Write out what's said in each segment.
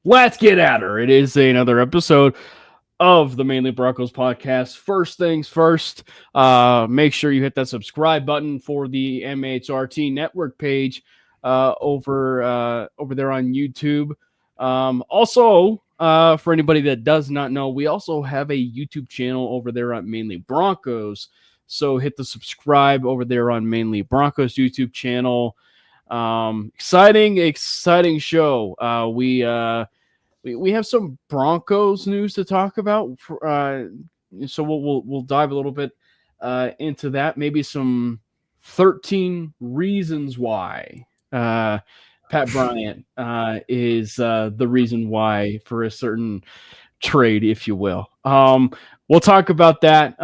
Let's get at her. It is another episode of the Mainly Broncos podcast. First things first, make sure you hit that subscribe button for the MHRT network page over there on YouTube. Also, for anybody that does not know, we also have a YouTube channel over there on Mainly Broncos. So hit the subscribe over there on Mainly Broncos YouTube channel. Exciting show. We have some Broncos news to talk about. So we'll dive a little bit into that. Maybe some 13 reasons why Pat Bryant is the reason why for a certain trade, if you will. We'll talk about that.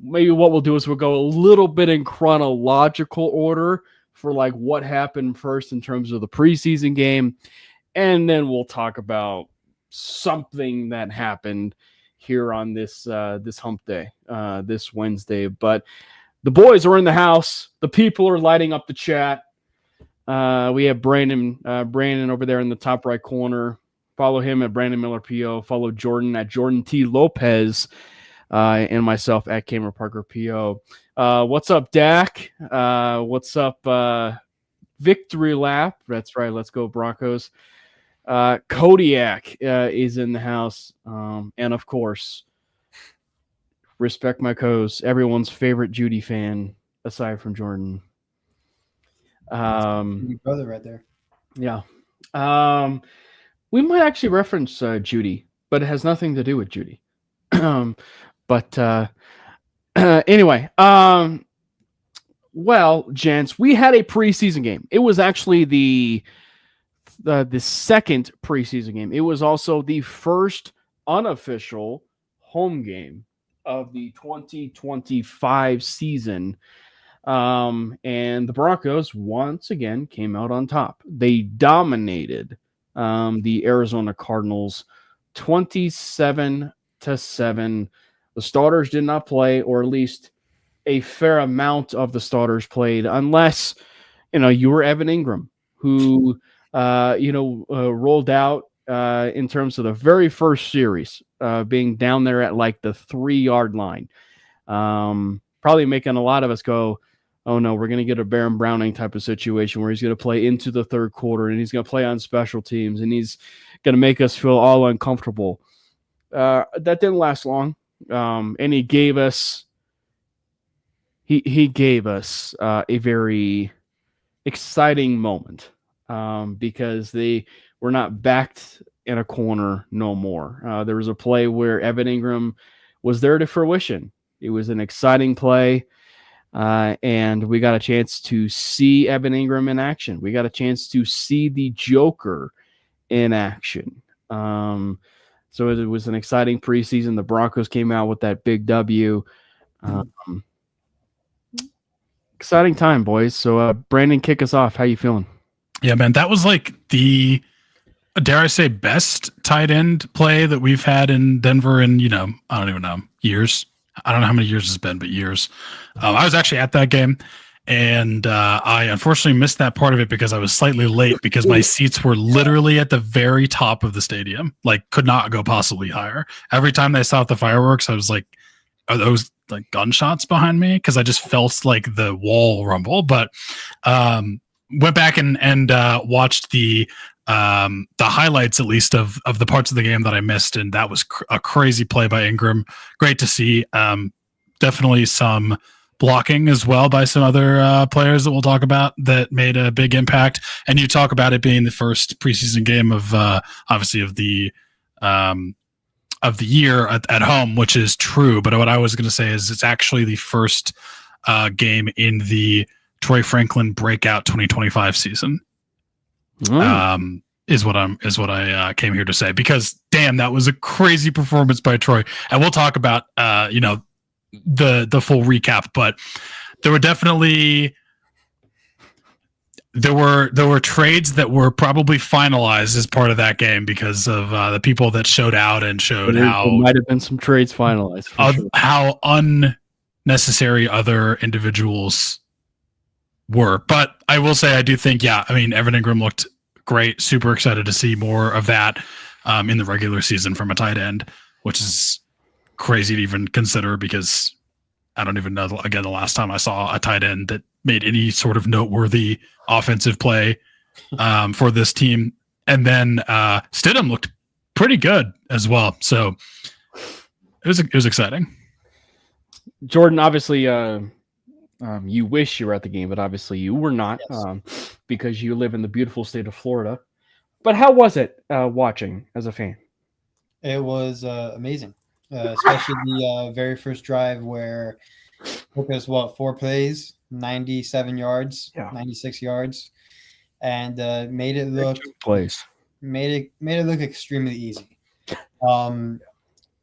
Maybe what we'll do is we'll go a little bit in chronological order for like what happened first in terms of the preseason game. And then we'll talk about something that happened here on this hump day, this Wednesday. But the boys are in the house. The people are lighting up the chat. We have Brandon over there in the top right corner. Follow him at Brandon Miller PO. Follow Jordan at Jordan T. Lopez. And myself at Cameron Parker PO. What's up, Dak? What's up, Victory Lap? That's right. Let's go, Broncos. Kodiak is in the house. And, of course, respect my co's, everyone's favorite Judy fan, aside from Jordan. Your brother right there. Yeah. We might actually reference Judy, but it has nothing to do with Judy. But anyway, well, gents, we had a preseason game. It was actually the second preseason game. It was also the first unofficial home game of the 2025 season. And the Broncos once again came out on top. They dominated the Arizona Cardinals 27-7. The starters did not play, or at least a fair amount of the starters played, unless, you were Evan Ingram, who, rolled out in terms of the very first series, being down there at like the 3-yard line. Probably making a lot of us go, oh no, we're going to get a Baron Browning type of situation where he's going to play into the third quarter and he's going to play on special teams and he's going to make us feel all uncomfortable. That didn't last long. And he gave us a very exciting moment because they were not backed in a corner no more. There was a play where Evan Ingram was there to fruition. It was an exciting play, and we got a chance to see Evan Ingram in action. We got a chance to see the Joker in action. So it was an exciting preseason. The Broncos came out with that big W. Exciting time, boys. So, Brandon, kick us off. How you feeling? Yeah, man, that was like the, dare I say, best tight end play that we've had in Denver in, I don't even know, years. I don't know how many years it's been, but years. I was actually at that game. And I unfortunately missed that part of it because I was slightly late because my seats were literally at the very top of the stadium, like could not go possibly higher. Every time they saw the fireworks, I was like, are those like gunshots behind me? Because I just felt like the wall rumble. But went back and watched the highlights, at least of the parts of the game that I missed. And that was a crazy play by Ingram. Great to see. Definitely some blocking as well by some other players that we'll talk about that made a big impact. And you talk about it being the first preseason game of obviously of the year at home, which is true. But what I was going to say is it's actually the first game in the Troy Franklin breakout 2025 season. Is what I came here to say, because damn, that was a crazy performance by Troy. And we'll talk about the full recap, but there were definitely there were trades that were probably finalized as part of that game because of the people that showed out and showed how there might have been some trades finalized for sure. How unnecessary other individuals were. But I will say, I do think, Evan Ingram looked great. Super excited to see more of that. in the regular season from a tight end, which is crazy to even consider because I don't even know, again, the last time I saw a tight end that made any sort of noteworthy offensive play for this team. And then Stidham looked pretty good as well. So it was exciting. Jordan, obviously, you wish you were at the game, but obviously you were not, because you live in the beautiful state of Florida. But how was it watching as a fan? It was amazing, especially the very first drive where it took us 4 plays, 97 yards, 96 yards, and made it look extremely easy.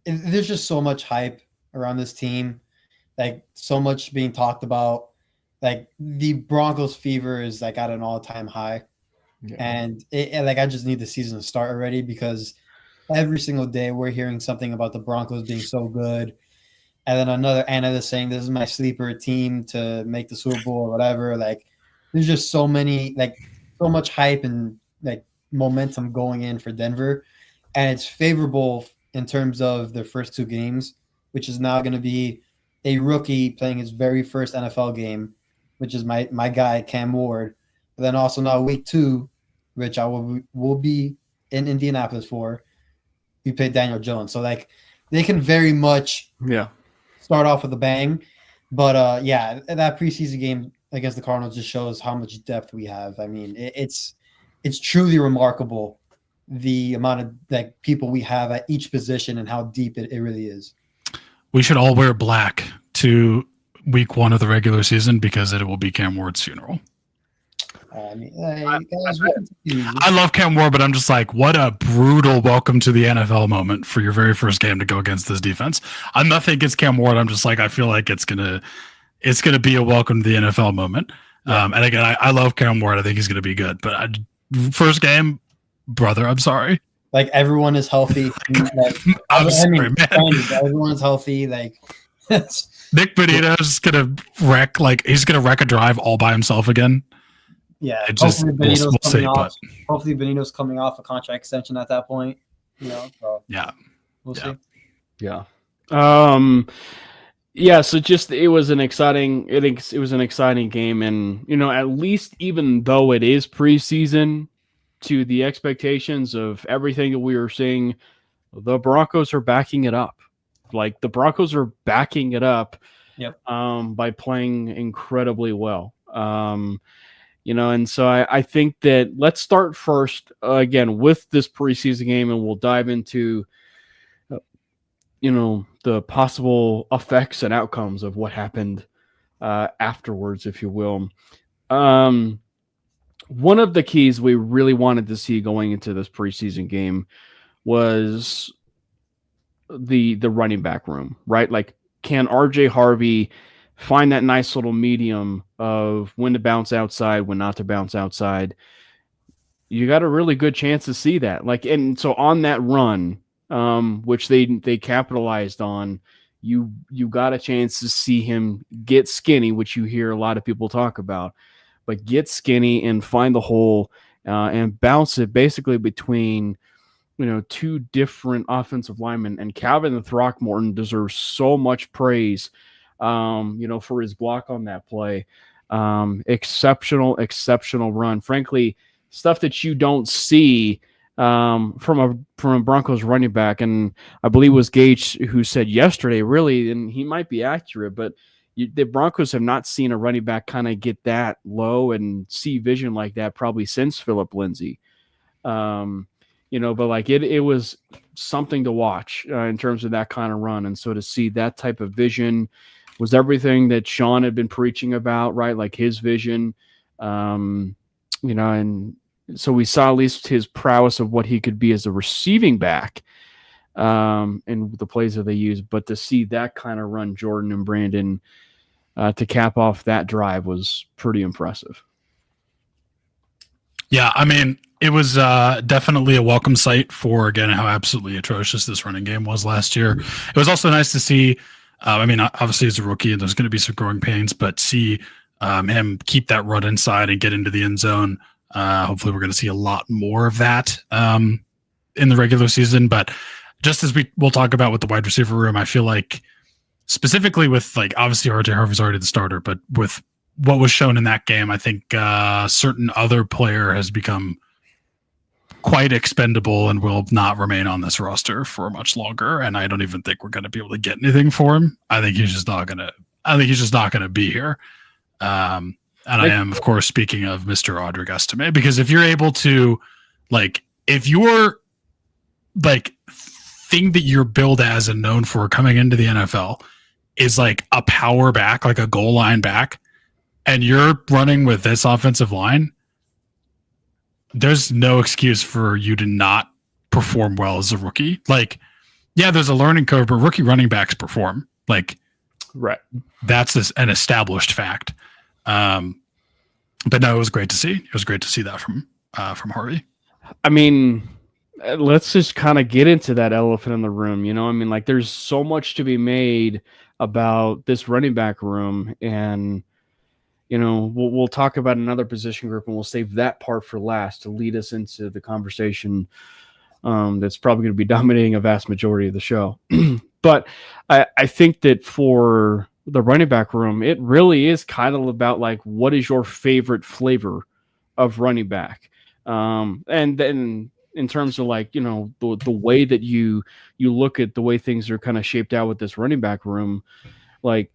There's just so much hype around this team, like so much being talked about. Like the Broncos fever is like at an all-time high, and I just need the season to start already because every single day we're hearing something about the Broncos being so good, and then another analyst saying this is my sleeper team to make the Super Bowl or whatever. Like there's just so much hype and like momentum going in for Denver, and it's favorable in terms of their first 2 games, which is now going to be a rookie playing his very first NFL game, which is my guy Cam Ward. But then also now week 2, which I will be in Indianapolis for. We played Daniel Jones, so like they can very much start off with a bang. But that preseason game against the Cardinals just shows how much depth we have. I mean, it's truly remarkable the amount of like people we have at each position and how deep it really is. We should all wear black to week 1 of the regular season because it will be Cam Ward's funeral. I love Cam Ward, but I'm just like, what a brutal welcome to the NFL moment for your very first game to go against this defense. I'm nothing against Cam Ward. I'm just like, I feel like it's gonna be a welcome to the NFL moment. And again, I love Cam Ward. I think he's gonna be good. But first game, brother, I'm sorry. Like everyone is healthy. Everyone's healthy. Like Nick Benito's gonna wreck. Like he's gonna wreck a drive all by himself again. Yeah, hopefully Benito's coming off a contract extension at that point. You know, so we'll see. Yeah. So just it was an exciting game, and at least even though it is preseason, to the expectations of everything that we were seeing, the Broncos are backing it up. Like the Broncos are backing it up by playing incredibly well. And so I think that let's start first again with this preseason game, and we'll dive into the possible effects and outcomes of what happened afterwards, if you will. One of the keys we really wanted to see going into this preseason game was the running back room, right? Like, can RJ Harvey find that nice little medium of when to bounce outside, when not to bounce outside? You got a really good chance to see that. Like, and so on that run, which they capitalized on, you got a chance to see him get skinny, which you hear a lot of people talk about, but get skinny and find the hole and bounce it basically between 2 different offensive linemen. And Calvin Throckmorton deserves so much praise, for his block on that play. Exceptional run. Frankly, stuff that you don't see from a Broncos running back. And I believe it was Gage who said yesterday, really, and he might be accurate, but the Broncos have not seen a running back kind of get that low and see vision like that probably since Phillip Lindsay. But like it was something to watch in terms of that kind of run. And so to see that type of vision was everything that Sean had been preaching about, right? Like his vision, and so we saw at least his prowess of what he could be as a receiving back, and the plays that they used. But to see that kind of run, Jordan and Brandon, to cap off that drive was pretty impressive. Yeah, I mean, it was definitely a welcome sight for, again, how absolutely atrocious this running game was last year. It was also nice to see, obviously he's a rookie and there's going to be some growing pains, but see him keep that run inside and get into the end zone. Hopefully we're going to see a lot more of that in the regular season, but just as we'll talk about with the wide receiver room, I feel like specifically with like obviously RJ Harvey's already the starter, but with what was shown in that game, I think certain other player has become quite expendable and will not remain on this roster for much longer. And I don't even think we're going to be able to get anything for him. I think he's just not going to be here. And I am, of course, speaking of Mr. Audric Estime, because if you're able to, like, if you're like thing that you're billed as and known for coming into the NFL is like a power back, like a goal line back, and you're running with this offensive line, there's no excuse for you to not perform well as a rookie. Like, yeah, there's a learning curve, but rookie running backs perform. Like, right. That's an established fact. But no, it was great to see. It was great to see that from Harvey. I mean, let's just kind of get into that elephant in the room. You know, I mean, like, there's so much to be made about this running back room, and you know, we'll talk about another position group, and we'll save that part for last to lead us into the conversation that's probably going to be dominating a vast majority of the show. But I think that for the running back room, it really is kind of about like, what is your favorite flavor of running back? And then in terms of like, you know, the way that you look at the way things are kind of shaped out with this running back room, like,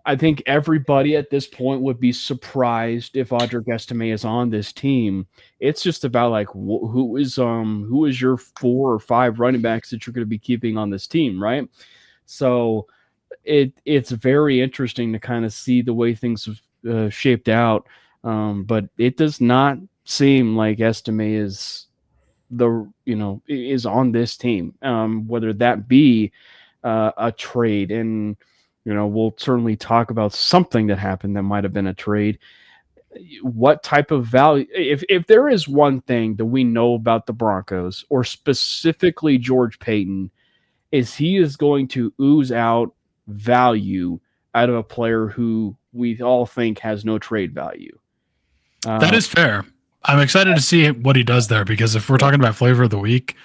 I think everybody at this point would be surprised if Audric Estime is on this team. It's just about like who is your 4 or 5 running backs that you're going to be keeping on this team, right? So it's very interesting to kind of see the way things have shaped out, but it does not seem like Estime is is on this team, whether that be a trade. And you know, we'll certainly talk about something that happened that might have been a trade. What type of value, if there is one thing that we know about the Broncos, or specifically George Paton, is he is going to ooze out value out of a player who we all think has no trade value. That is fair. I'm excited to see what he does there, because if we're talking about flavor of the week,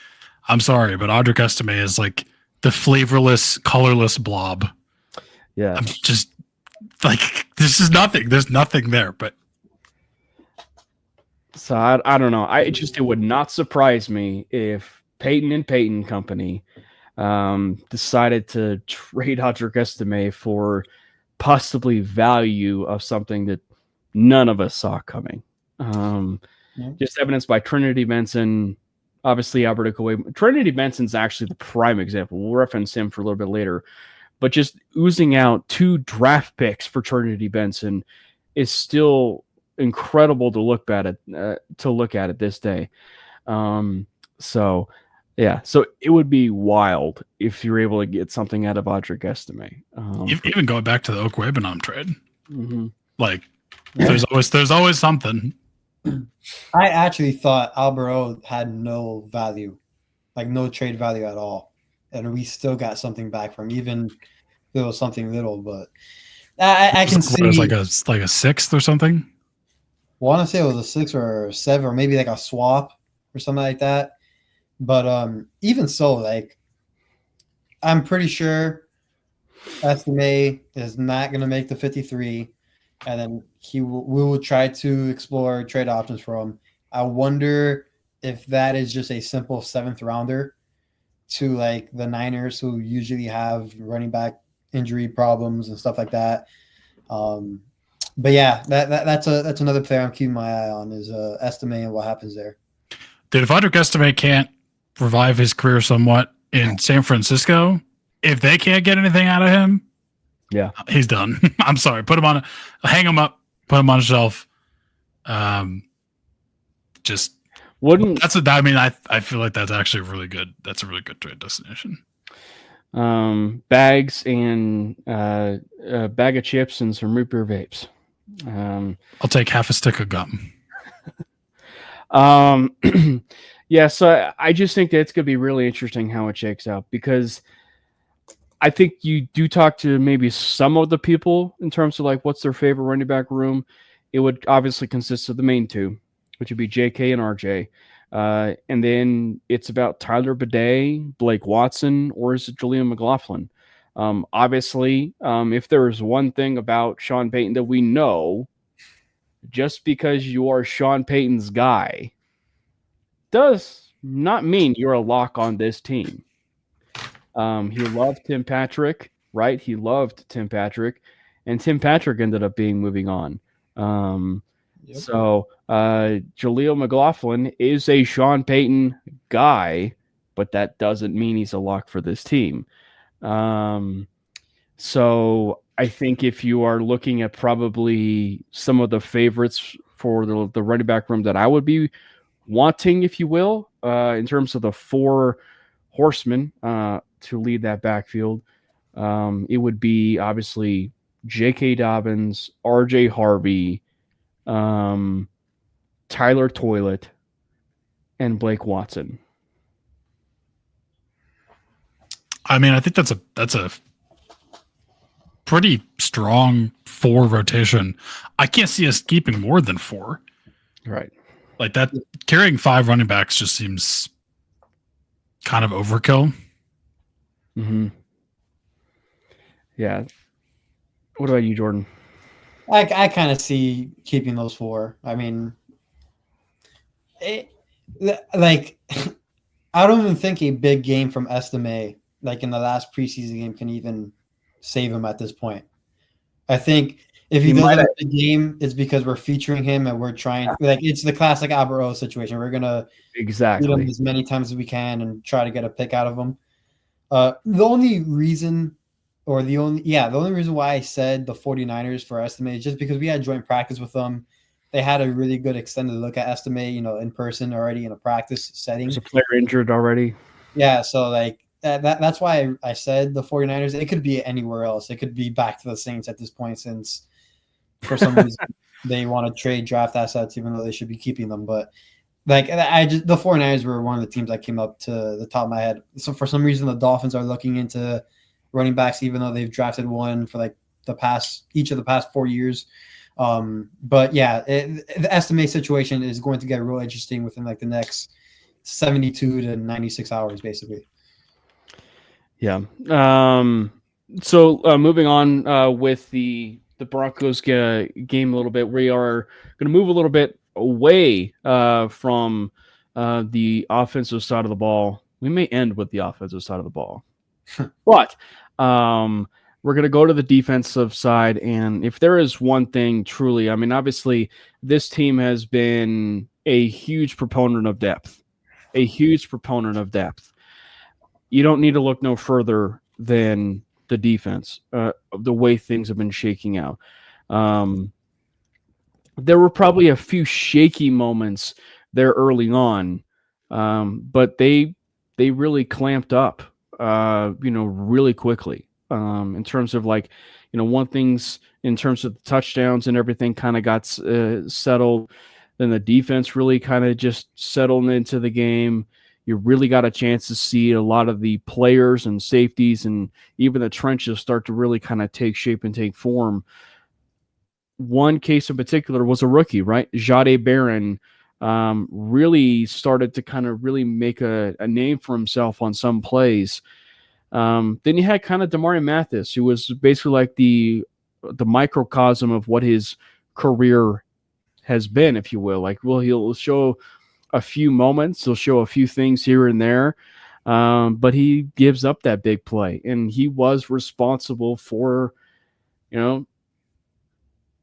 I'm sorry, but Audric Estime is like the flavorless, colorless blob. Yeah. I'm just like, this is nothing. There's nothing there, but. So I don't know. It would not surprise me if Peyton and Peyton Company decided to trade Audric Estime for possibly value of something that none of us saw coming. Just evidenced by Trinity Benson, obviously Albert Okwue. Trinity Benson's actually the prime example. We'll reference him for a little bit later. But just oozing out 2 draft picks for Trinity Benson is still incredible to look at it this day. So it would be wild if you're able to get something out of Audric Estime. Even going back to the Okwebanam trade, like Yeah. there's always something. I actually thought Albert had no value, like no trade value at all, and we still got something back from him, even if it was something little. But I can see it was like a 6th or something. Want to say it was a 6 or a 7, or maybe like a swap or something like that. But even so, like, I'm pretty sure Estime is not going to make the 53, and then we will try to explore trade options for him. I wonder if that is just a simple 7th rounder to like the Niners, who usually have running back injury problems and stuff like that. But yeah, that's another player I'm keeping my eye on, is Estime and what happens there. Dude, if Audric Estime can't revive his career somewhat in San Francisco, if they can't get anything out of him, yeah, he's done. I'm sorry. Hang him up, put him on a shelf. Just wouldn't. I feel like that's actually really good. That's a really good trade destination. Bags and a bag of chips and some root beer vapes. I'll take half a stick of gum. Yeah, so I just think that it's going to be really interesting how it shakes out, because I think you do talk to maybe some of the people in terms of like what's their favorite running back room. It would obviously consist of the main 2, which would be JK and RJ. And then it's about Tyler Bidet, Blake Watson, or is it Julian McLaughlin? Obviously, if there is one thing about Sean Payton that we know, just because you are Sean Payton's guy does not mean you're a lock on this team. He loved Tim Patrick, right? He loved Tim Patrick, and Tim Patrick ended up moving on. So Jaleel McLaughlin is a Sean Payton guy, but that doesn't mean he's a lock for this team. So I think if you are looking at probably some of the favorites for the running back room that I would be wanting, if you will, in terms of the 4 horsemen to lead that backfield, it would be obviously J.K. Dobbins, R.J. Harvey, Tyler Toilet, and Blake Watson. I mean, I think that's a pretty strong 4 rotation. I can't see us keeping more than 4. Right. Like that, carrying 5 running backs just seems kind of overkill. Mm-hmm. Yeah. What about you, Jordan? I kind of see keeping those 4. I mean, I don't even think a big game from Estime, like in the last preseason game, can even save him at this point. I think if he doesn't have the game, it's because we're featuring him and we're trying. Like it's the classic Albert O situation. We're gonna beat him as many times as we can and try to get a pick out of him. The only reason why I said the 49ers for Estime is just because we had joint practice with them. They had a really good extended look at Estime, in person already in a practice setting. There's a player injured already. Yeah, so like that's why I said the 49ers. It could be anywhere else. It could be back to the Saints at this point, since for some reason they want to trade draft assets, even though they should be keeping them. But like the 49ers were one of the teams that came up to the top of my head. So for some reason, the Dolphins are looking into running backs, even though they've drafted one for like each of the past 4 years. But yeah, the Estime situation is going to get real interesting within like the next 72 to 96 hours, basically. Yeah. So moving on with the Broncos game a little bit, we are going to move a little bit away from the offensive side of the ball. We may end with the offensive side of the ball, but we're going to go to the defensive side. And if there is one thing truly, I mean, obviously this team has been a huge proponent of depth. You don't need to look no further than the defense, the way things have been shaking out. There were probably a few shaky moments there early on, but they really clamped up, really quickly. In terms of like, one thing's in terms of the touchdowns and everything kind of got settled. Then the defense really kind of just settled into the game. You really got a chance to see a lot of the players and safeties and even the trenches start to really kind of take shape and take form. One case in particular was a rookie, right? Jade Barron really started to kind of really make a name for himself on some plays. Then you had kind of Damari Mathis, who was basically like the microcosm of what his career has been, if you will. Like, well, he'll show a few moments, he'll show a few things here and there, but he gives up that big play, and he was responsible for,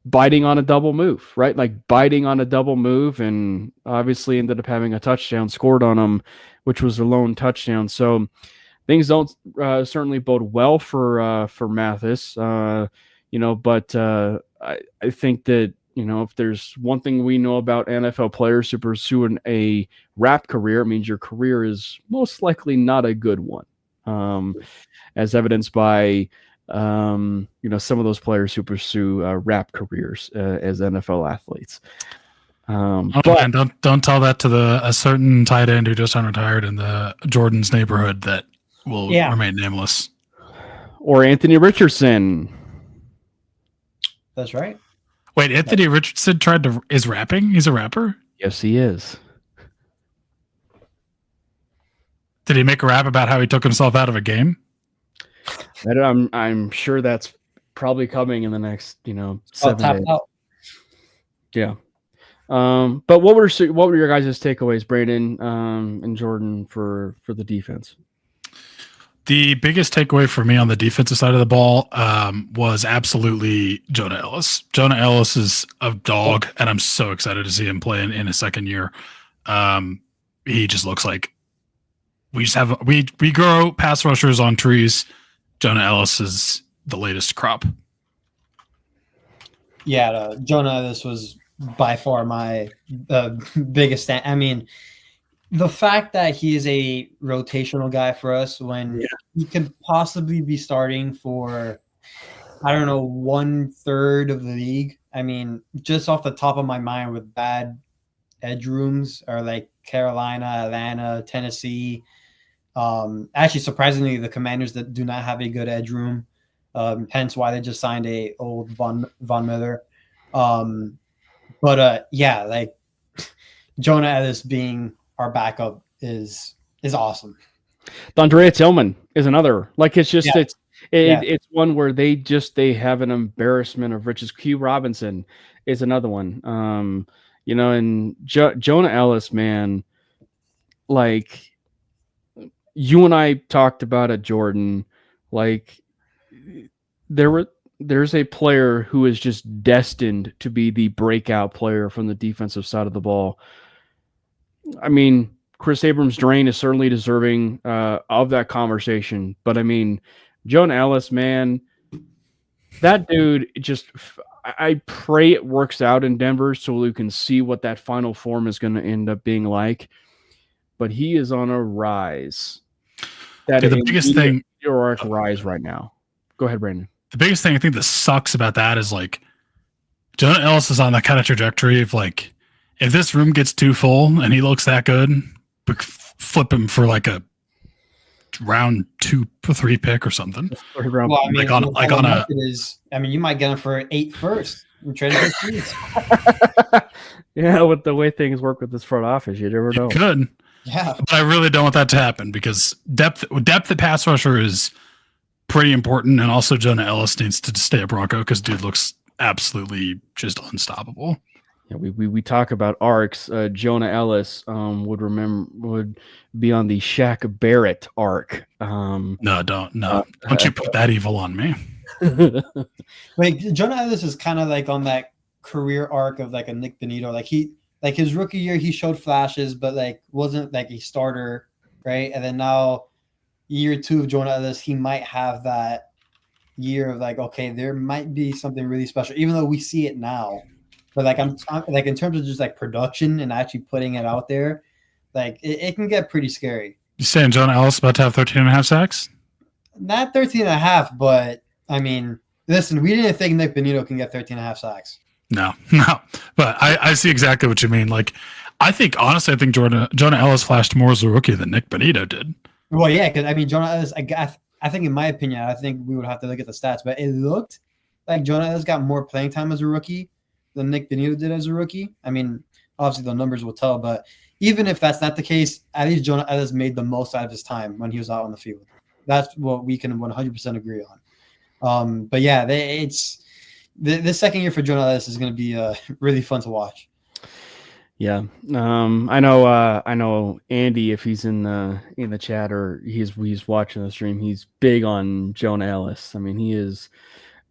biting on a double move, right? Like biting on a double move, and obviously ended up having a touchdown scored on him, which was a lone touchdown. So things don't certainly bode well for Mathis, but I think that, if there's one thing we know about NFL players who pursue a rap career, it means your career is most likely not a good one, as evidenced by some of those players who pursue rap careers as NFL athletes. Man, don't tell that to a certain tight end who just unretired in the Jordan's neighborhood that will remain nameless. Or Anthony Richardson. That's right. Wait, Anthony Richardson is rapping? He's a rapper? Yes, he is. Did he make a rap about how he took himself out of a game? I'm sure that's probably coming in the next 7 days. Out. Yeah. But what were your guys' takeaways, Brandon and Jordan, for the defense? The biggest takeaway for me on the defensive side of the ball was absolutely Jonah Ellis. Jonah Ellis is a dog, and I'm so excited to see him play in his second year. He just looks like we grow pass rushers on trees. Jonah Ellis is the latest crop. Yeah, Jonah Ellis was by far my biggest. I mean, the fact that he is a rotational guy for us when he could possibly be starting for, I don't know, 1/3 of the league. I mean, just off the top of my mind, with bad edge rooms are like Carolina, Atlanta, Tennessee. Actually, surprisingly, the Commanders that do not have a good edge room. Hence why they just signed a old Von Miller. Yeah, like Jonah Ellis being our backup is awesome. D'Andrea Tillman is another. Like, it's just it's one where they have an embarrassment of riches. Q Robinson is another one. And Jonah Ellis, man, like you and I talked about it, Jordan. Like there's a player who is just destined to be the breakout player from the defensive side of the ball. I mean, Chris Abrams-Drain is certainly deserving of that conversation. But, I mean, Jonah Ellis, man, that dude I pray it works out in Denver so we can see what that final form is going to end up being like. But he is on a rise. That is the biggest thing. Rise right now. Go ahead, Brandon. The biggest thing I think that sucks about that is, like, Jonah Ellis is on that kind of trajectory of, like, if this room gets too full and he looks that good, flip him for like a round 2 or 3 pick or something. Well, I mean, you might get him for 8 first. Yeah, with the way things work with this front office, you never know. It could. Yeah, but I really don't want that to happen because depth at pass rusher is pretty important, and also Jonah Ellis needs to stay a Bronco because dude looks absolutely just unstoppable. Yeah, we talk about arcs. Jonah Ellis would be on the Shaq Barrett arc. No, don't you put that evil on me. Like Jonah Ellis is kind of like on that career arc of like a Nick Benito. Like his rookie year, he showed flashes, but like wasn't like a starter, right? And then now year 2 of Jonah Ellis, he might have that year of like, okay, there might be something really special, even though we see it now. But like I'm like in terms of just like production and actually putting it out there, like it can get pretty scary. You saying Jonah Ellis about to have 13.5 sacks? Not 13.5, but I mean, listen, we didn't think Nick Benito can get 13.5 sacks. No. But I see exactly what you mean. Like, I think Jonah Ellis flashed more as a rookie than Nick Benito did. Well, yeah, because I mean, Jonah Ellis, I think in my opinion, I think we would have to look at the stats, but it looked like Jonah Ellis got more playing time as a rookie than Nick Benito did as a rookie. I mean, obviously the numbers will tell, but even if that's not the case, at least Jonah Ellis made the most out of his time when he was out on the field. That's what we can 100% agree on. But yeah, it's the second year for Jonah Ellis is going to be really fun to watch. Yeah, I know Andy, if he's in the chat or he's watching the stream, he's big on Jonah Ellis. I mean, he is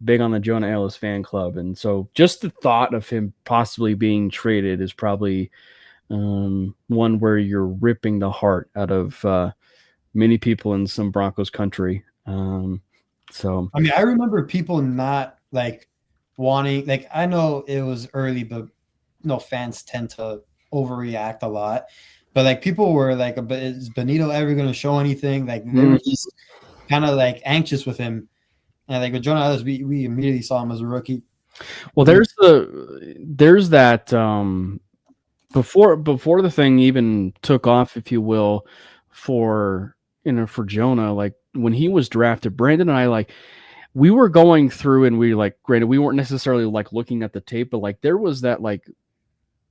big on the Jonah Ellis fan club, and so just the thought of him possibly being traded is probably one where you're ripping the heart out of many people in some Broncos country. So I mean, I remember people not like wanting, like, I know it was early, but fans tend to overreact a lot. But like people were like, but is Benito ever going to show anything? Like they were just kind of like anxious with him. And like with Jonah Ellis, we immediately saw him as a rookie. Well, there's that before the thing even took off, if you will, for Jonah, like when he was drafted, Brandon and I, like, we were going through and we, like, granted, we weren't necessarily like looking at the tape, but like there was that, like,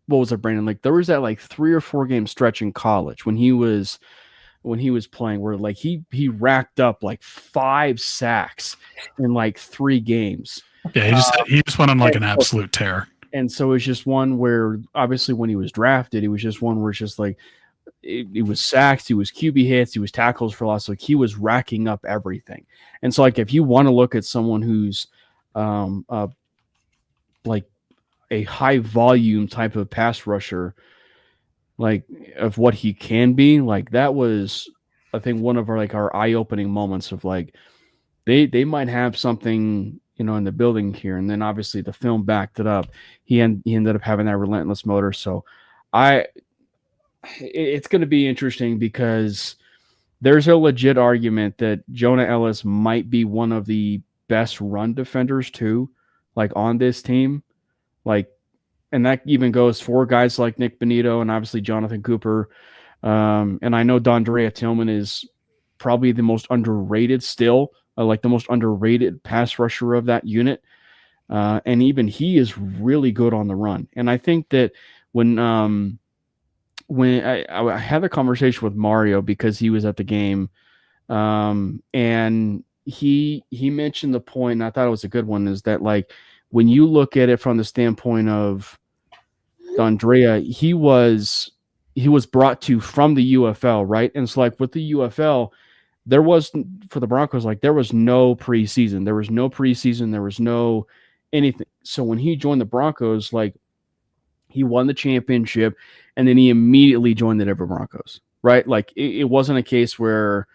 what was it, Brandon? Like there was that like 3 or 4 game stretch in college when he was when he was playing, where like he racked up like 5 sacks in like 3 games. Yeah, he just went on like an absolute tear. And so it's just one where obviously when he was drafted, he was just one where it's just like it was sacks, he was QB hits, he was tackles for loss. Like he was racking up everything. And so like if you want to look at someone who's like a high volume type of pass rusher, like of what he can be, like that was, I think, one of our eye-opening moments of like they might have something, in the building here. And then obviously the film backed it up. He ended up having that relentless motor. So it's going to be interesting because there's a legit argument that Jonah Ellis might be one of the best run defenders too, like on this team. Like, and that even goes for guys like Nick Benito and obviously Jonathan Cooper. And I know Dondrea Tillman is probably the most underrated still, like the most underrated pass rusher of that unit. And even he is really good on the run. And I think that when I had a conversation with Mario because he was at the game, and he mentioned the point, and I thought it was a good one, is that like when you look at it from the standpoint of Dondrea, he was brought to from the UFL, right? And so like with the UFL, there was, for the Broncos, like there was no preseason. There was no anything. So when he joined the Broncos, like he won the championship and then he immediately joined the Denver Broncos, right? Like it wasn't a case where,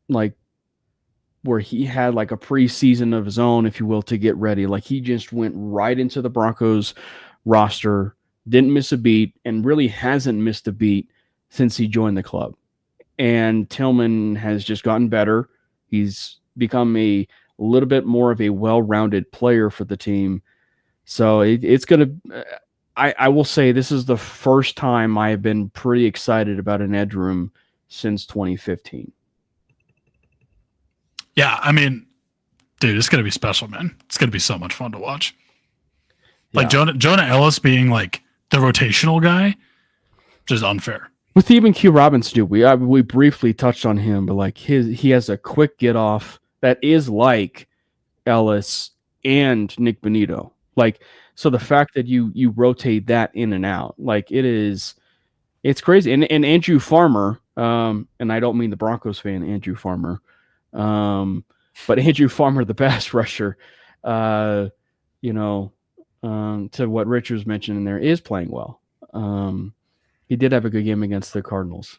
like where he had like a preseason of his own, if you will, to get ready. Like he just went right into the Broncos roster, didn't miss a beat, and really hasn't missed a beat since he joined the club. And Tillman has just gotten better. He's become a little bit more of a well-rounded player for the team. So it's going to – I will say this is the first time I have been pretty excited about an edge room since 2015. Yeah, I mean, dude, it's going to be special, man. It's going to be so much fun to watch. Like Jonah Ellis being like the rotational guy, just unfair. With even Q Robbins, too, we briefly touched on him, but like he has a quick get off that is like Ellis and Nick Benito. Like, so the fact that you rotate that in and out, like it's crazy. And Andrew Farmer, and I don't mean the Broncos fan, Andrew Farmer, but Andrew Farmer, the pass rusher, to what Rich was mentioning there, is playing well. He did have a good game against the Cardinals.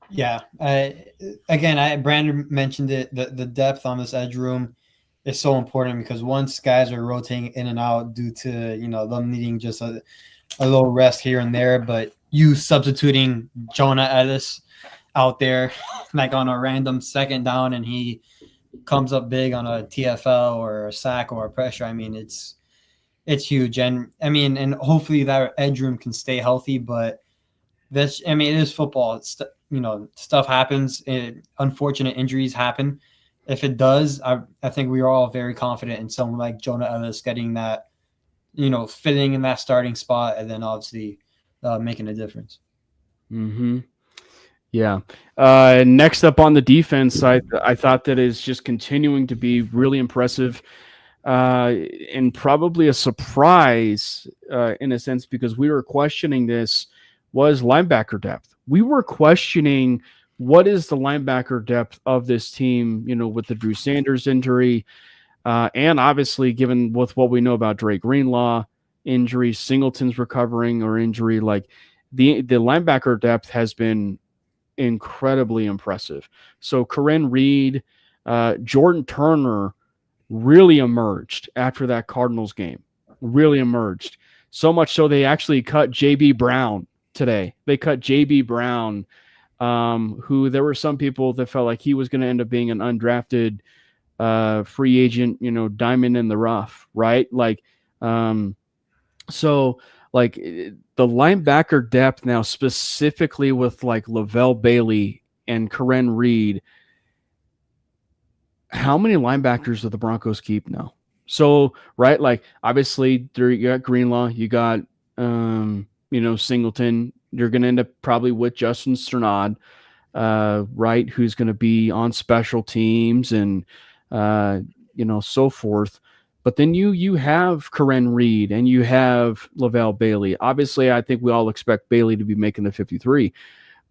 Yeah. Brandon mentioned it. The depth on this edge room is so important because once guys are rotating in and out due to them needing just a little rest here and there, but you substituting Jonah Ellis out there like on a random second down and he comes up big on a TFL or a sack or a pressure. I mean, it's huge. And I mean, and hopefully that edge room can stay healthy, but it is football. It's, stuff happens. Unfortunate injuries happen. If it does, I think we are all very confident in someone like Jonah Ellis getting that, fitting in that starting spot and then obviously making a difference. Mm-hmm. Yeah. Next up on the defense, I thought that is just continuing to be really impressive. And probably a surprise in a sense because we were questioning this was linebacker depth. We were questioning what is the linebacker depth of this team, with the Drew Sanders injury, and obviously given with what we know about Dre Greenlaw injury, Singleton's recovering or injury, like the linebacker depth has been incredibly impressive. So Corinne Reed, Jordan Turner really emerged after that Cardinals game, really emerged. So much so they actually cut J.B. Brown today. They cut J.B. Brown, who there were some people that felt like he was going to end up being an undrafted free agent, diamond in the rough, right? Like, so like the linebacker depth now specifically with like Lavelle Bailey and Corinne Reed, how many linebackers do the Broncos keep now? So, right, like obviously you got Greenlaw, you got Singleton, you're going to end up probably with Justin Strnad, right, who's going to be on special teams and so forth. But then you have Karen Reed and you have Lavelle Bailey. Obviously, I think we all expect Bailey to be making the 53.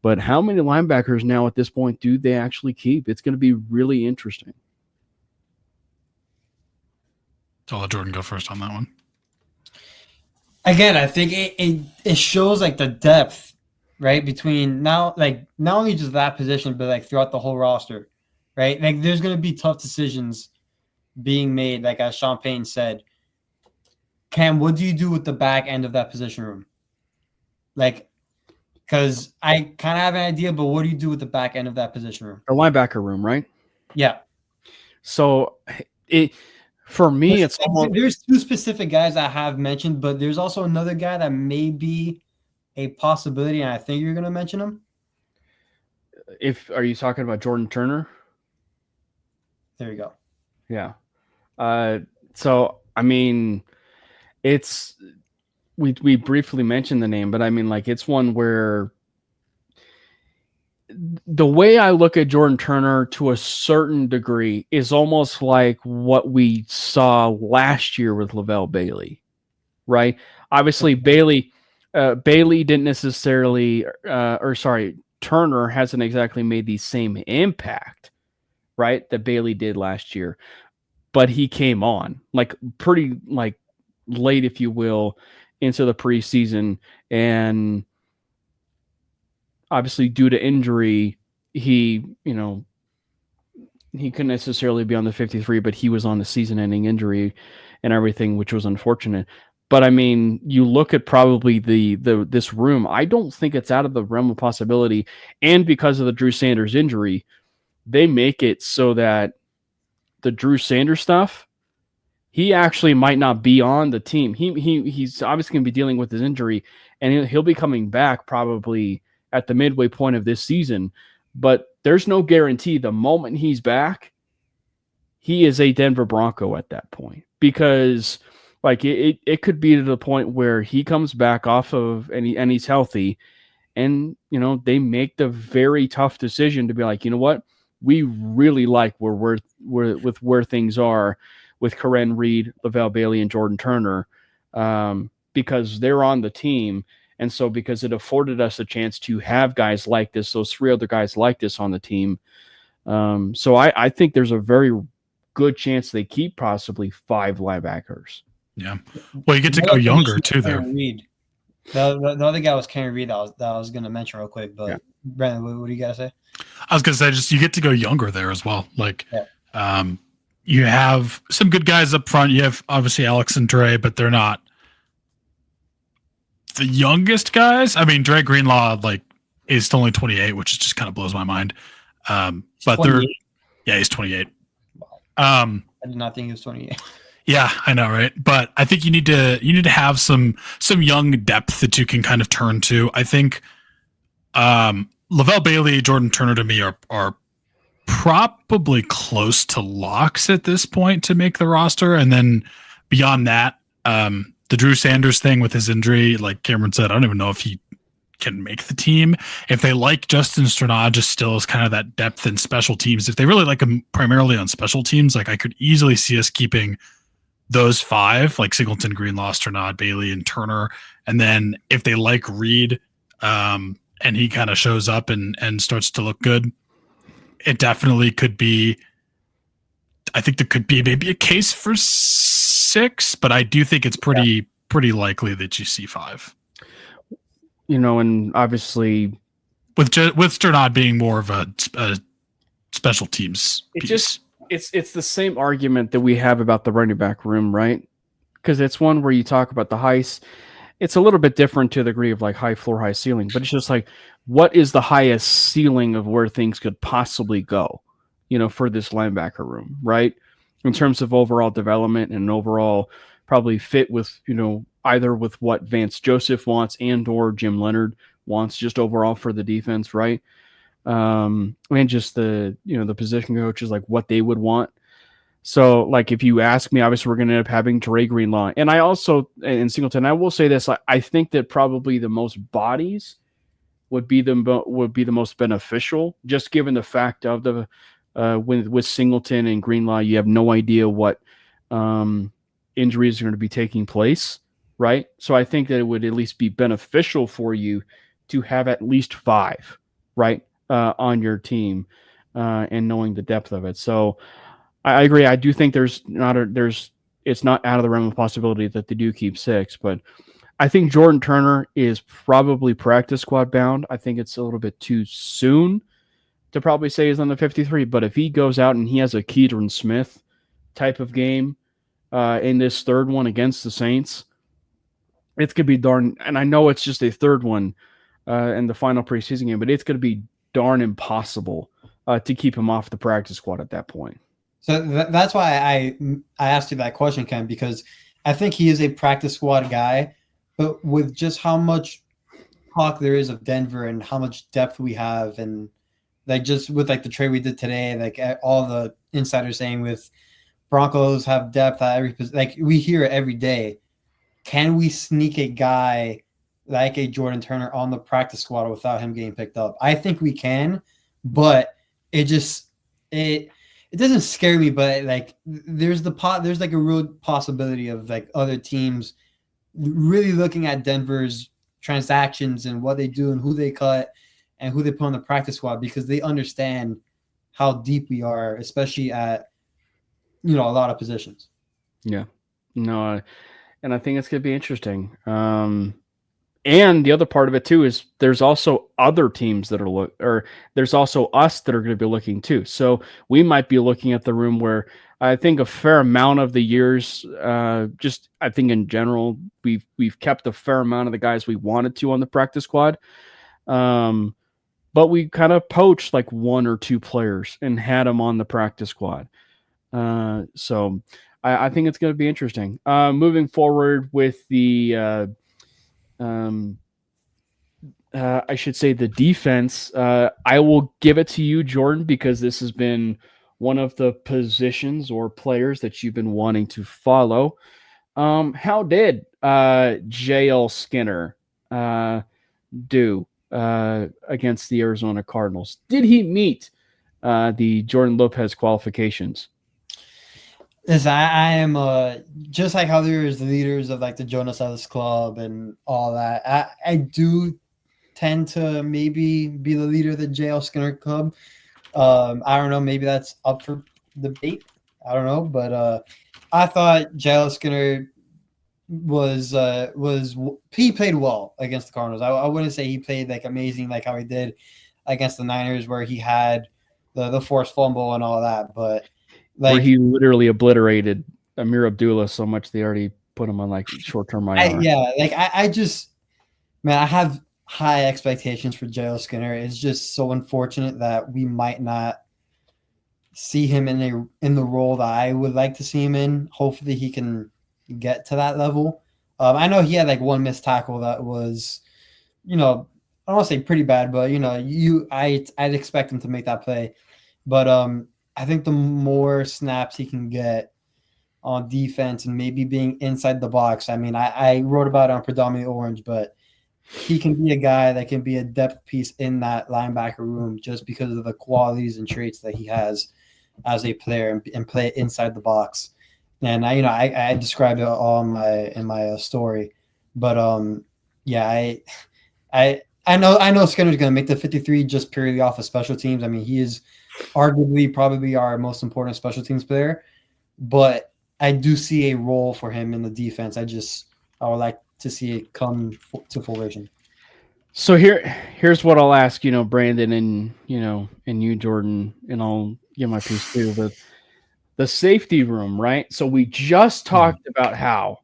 But how many linebackers now at this point do they actually keep? It's going to be really interesting. So I'll let Jordan go first on that one. Again, I think it shows like the depth, right, between now, like not only just that position, but like throughout the whole roster, right? Like there's going to be tough decisions being made, like as Sean Payton said. Cam, what do you do with the back end of that position room? Like, because I kind of have an idea, but what do you do with the back end of that position room? The linebacker room, right? Yeah. So for me, it's almost... There's two specific guys I have mentioned, but there's also another guy that may be a possibility, and I think you're going to mention him. Are you talking about Jordan Turner? There you go. Yeah. So I mean, it's we briefly mentioned the name, but I mean, like, it's one where the way I look at Jordan Turner to a certain degree is almost like what we saw last year with Lavelle Bailey, right? Obviously, Bailey didn't necessarily, Turner hasn't exactly made the same impact, right, that Bailey did last year. But he came on like pretty like late, if you will, into the preseason. And obviously due to injury, he couldn't necessarily be on the 53, but he was on the season-ending injury and everything, which was unfortunate. But I mean, you look at probably this room, I don't think it's out of the realm of possibility. And because of the Drew Sanders injury, they make it so that the Drew Sanders stuff, he actually might not be on the team. He's obviously going to be dealing with his injury, and he'll be coming back probably at the midway point of this season. But there's no guarantee the moment he's back, he is a Denver Bronco at that point. Because like it could be to the point where he comes back off of and he's healthy, and they make the very tough decision to be like, you know what? We really like where things are with Karen Reed, Lavelle Bailey, and Jordan Turner, because they're on the team. And so because it afforded us a chance to have guys like this, those three other guys like this on the team. So I think there's a very good chance they keep possibly 5 linebackers. Yeah. Well, you get to go younger too there. Reed. The other guy was Karen Reed that I was going to mention real quick, but yeah. Brandon, what do you got to say? I was going to say, just you get to go younger there as well. Like, you have some good guys up front. You have obviously Alex and Dre, but they're not the youngest guys. I mean, Dre Greenlaw is only 28, which just kind of blows my mind. But he's 28. Wow. I did not think he was 28. Yeah, I know, right? But I think you need to have some young depth that you can kind of turn to. I think Lavelle Bailey, Jordan Turner to me are probably close to locks at this point to make the roster. And then beyond that, the Drew Sanders thing with his injury, like Cameron said, I don't even know if he can make the team. If they like Justin Strnad just still as kind of that depth in special teams, if they really like him primarily on special teams, like I could easily see us keeping those 5, like Singleton, Greenlaw, Strnad, Bailey, and Turner. And then if they like Reed, and he kind of shows up and starts to look good, it definitely could be. I think there could be maybe a case for 6, but I do think it's pretty likely that you see 5. And obviously with Strnad being more of a special teams piece. It's the same argument that we have about the running back room, right? Because it's one where you talk about the heights. It's a little bit different to the degree of like high floor, high ceiling, but it's just like, what is the highest ceiling of where things could possibly go, for this linebacker room, right? In terms of overall development and overall probably fit with, either with what Vance Joseph wants and or Jim Leonard wants just overall for the defense, right? And just the position coaches, like what they would want. So like, if you ask me, obviously we're going to end up having Dre Greenlaw. And I also, in Singleton, I will say this, I think that probably the most bodies would be the most beneficial, just given the fact of the with Singleton and Greenlaw, you have no idea what injuries are going to be taking place, right? So I think that it would at least be beneficial for you to have at least 5, right, on your team, and knowing the depth of it. So I agree. I do think it's not out of the realm of possibility that they do keep 6, but I think Jordan Turner is probably practice squad bound. I think it's a little bit too soon to probably say he's on the 53, but if he goes out and he has a Keaton Smith type of game in this third one against the Saints, it's going to be darn, and I know it's just a third one in the final preseason game, but it's going to be darn impossible to keep him off the practice squad at that point. So that's why I asked you that question, Ken, because I think he is a practice squad guy, but with just how much talk there is of Denver and how much depth we have, and like just with like the trade we did today, like all the insiders saying with Broncos have depth at every position, like we hear it every day. Can we sneak a guy like a Jordan Turner on the practice squad without him getting picked up? I think we can, but it doesn't scare me. But like there's like a real possibility of like other teams really looking at Denver's transactions and what they do and who they cut and who they put on the practice squad, because they understand how deep we are, especially at a lot of positions. Yeah, no, and I think it's going to be interesting. And the other part of it too is there's also other teams that are there's also us that are going to be looking too. So we might be looking at the room where I think a fair amount of the years, just I think in general, we've kept a fair amount of the guys we wanted to on the practice squad. But we kind of poached like 1 or 2 players and had them on the practice squad. So I think it's going to be interesting. Moving forward with the, I should say the defense, I will give it to you, Jordan, because this has been one of the positions or players that you've been wanting to follow. How did J.L. Skinner do against the Arizona Cardinals? Did he meet the Jordan Lopez qualifications? Yes, I am just like how there's the leaders of like the Jonas Ellis Club and all that. I do tend to maybe be the leader of the JL Skinner Club. I don't know, maybe that's up for debate. I don't know, but I thought JL Skinner he played well against the Cardinals. I wouldn't say he played like amazing like how he did against the Niners, where he had the forced fumble and all that, but like where he literally obliterated Amir Abdullah so much they already put him on like short-term IR. I have high expectations for J.L. Skinner. It's just so unfortunate that we might not see him in the role that I would like to see him in. Hopefully he can get to that level. I know he had like one missed tackle that was, I don't want to say pretty bad, but I'd expect him to make that play. But I think the more snaps he can get on defense and maybe being inside the box. I mean, I wrote about it on Predominantly Orange, but he can be a guy that can be a depth piece in that linebacker room just because of the qualities and traits that he has as a player and play inside the box. And I described it all in my story, but I know Skinner's going to make the 53 just purely off of special teams. I mean, he is arguably probably our most important special teams player, but I do see a role for him in the defense. I would like to see it come to fruition. So here's what I'll ask, Brandon and you, Jordan, and I'll give my piece too. But the safety room, right? So we just talked about how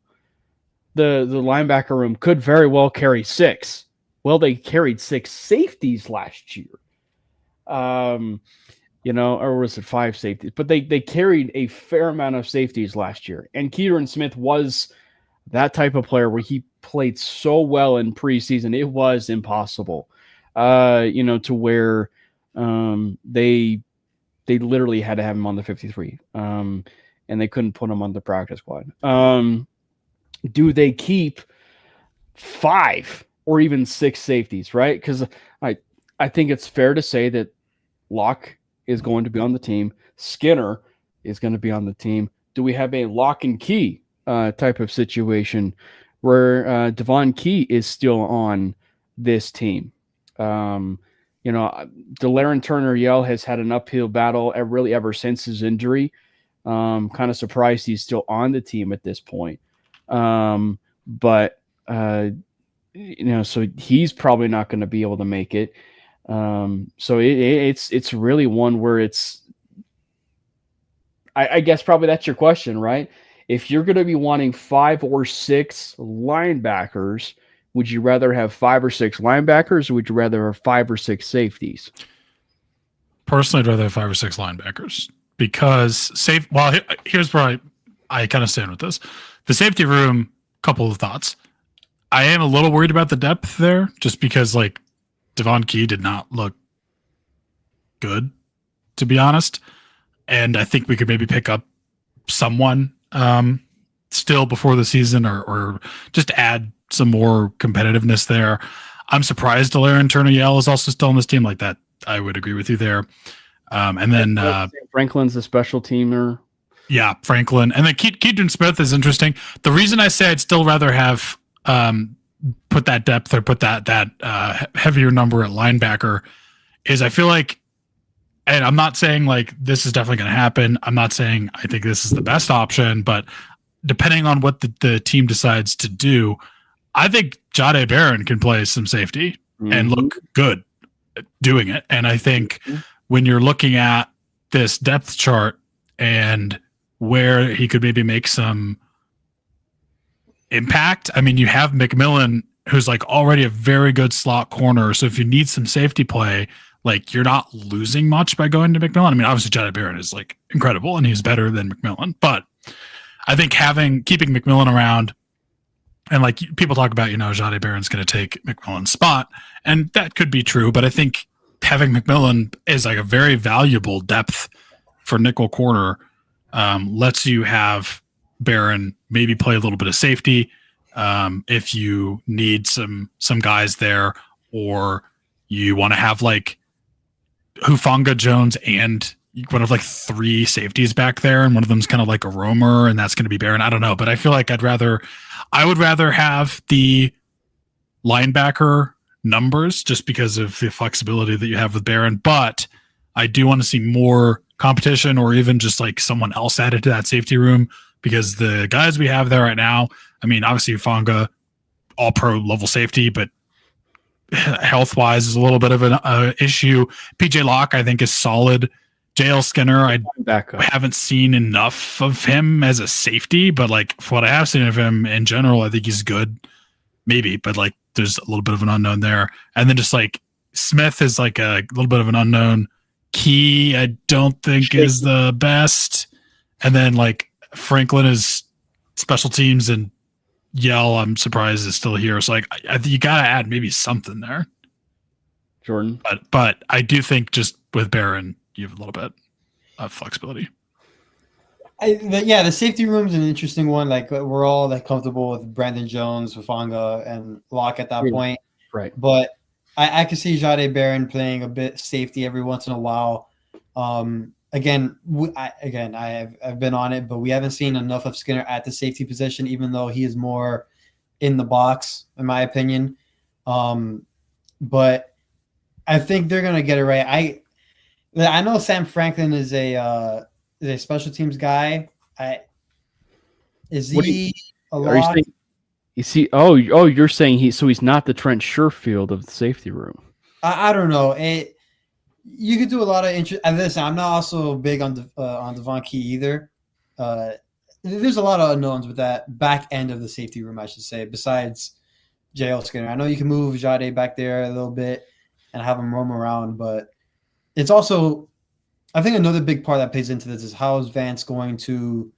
the linebacker room could very well carry 6. Well, they carried 6 safeties last year. Or was it 5 safeties? But they carried a fair amount of safeties last year. And Keaton Smith was that type of player where he played so well in preseason, it was impossible, to where they literally had to have him on the 53, and they couldn't put him on the practice squad. Do they keep 5 or even 6 safeties, right? Because I think it's fair to say that Locke is going to be on the team. Skinner is going to be on the team. Do we have a lock and key type of situation where Devon Key is still on this team? DeLaren Turner-Yell has had an uphill battle really ever since his injury. Kind of surprised he's still on the team at this point. So he's probably not going to be able to make it. So it's really one where it's, I guess probably that's your question, right? If you're going to be wanting 5 or 6 linebackers, would you rather have 5 or 6 linebackers, or would you rather have 5 or 6 safeties? Personally, I'd rather have 5 or 6 linebackers because here's where I kind of stand with this. The safety room, couple of thoughts. I am a little worried about the depth there just because like Devon Key did not look good, to be honest. And I think we could maybe pick up someone still before the season or just add some more competitiveness there. I'm surprised DeLaren Turner-Yell is also still on this team like that. I would agree with you there. And then Franklin's a special teamer. Yeah, Franklin. And then Keaton Smith is interesting. The reason I say I'd still rather have put that depth or put that heavier number at linebacker is I feel like, and I'm not saying like this is definitely going to happen. I'm not saying I think this is the best option, but depending on what the team decides to do, I think Jahdae Barron can play some safety and look good doing it. And I think when you're looking at this depth chart and where he could maybe make some impact, I mean, you have McMillan, who's like already a very good slot corner. So if you need some safety play, like you're not losing much by going to McMillan. I mean, obviously Jahdae Barron is like incredible and he's better than McMillan, but I think keeping McMillan around, and like people talk about, Jahdae Barron's going to take McMillan's spot, and that could be true, but I think having McMillan is like a very valuable depth for nickel corner. Lets you have Barron maybe play a little bit of safety if you need some guys there, or you want to have like Hufanga, Jones, and one of like 3 safeties back there, and one of them's kind of like a roamer, and that's going to be Barron. I don't know, but I feel like I would rather have the linebacker numbers just because of the flexibility that you have with Barron. But I do want to see more competition, or even just like someone else added to that safety room, because the guys we have there right now, I mean, obviously Hufanga, all pro level safety, but health wise is a little bit of an issue. PJ Locke, I think, is solid. JL Skinner, I haven't seen enough of him as a safety, but like for what I have seen of him in general, I think he's good. Maybe, but like there's a little bit of an unknown there. And then just like Smith is like a little bit of an unknown. Key, I don't think is the best. And then like Franklin is special teams, and Yell, I'm surprised is still here. So like I think you got to add maybe something there, Jordan. But I do think just with Barron, you have a little bit of flexibility. The safety room is an interesting one. Like we're all like comfortable with Brandon Jones, Hufanga, and Locke at that point, right? But I could see Jahdae Barron playing a bit safety every once in a while. I've been on it, but we haven't seen enough of Skinner at the safety position, even though he is more in the box, in my opinion. But I think they're gonna get it right. I know Sam Franklin is a special teams guy. Is he a lock? You're saying he's not the Trent Sherfield of the safety room. I don't know. You could do a lot of interest. Listen, I'm not also big on Devon Key either. There's a lot of unknowns with that back end of the safety room, I should say, besides JL Skinner. I know you can move Jahdae back there a little bit and have him roam around, but it's also, I think another big part that plays into this is how is Vance going to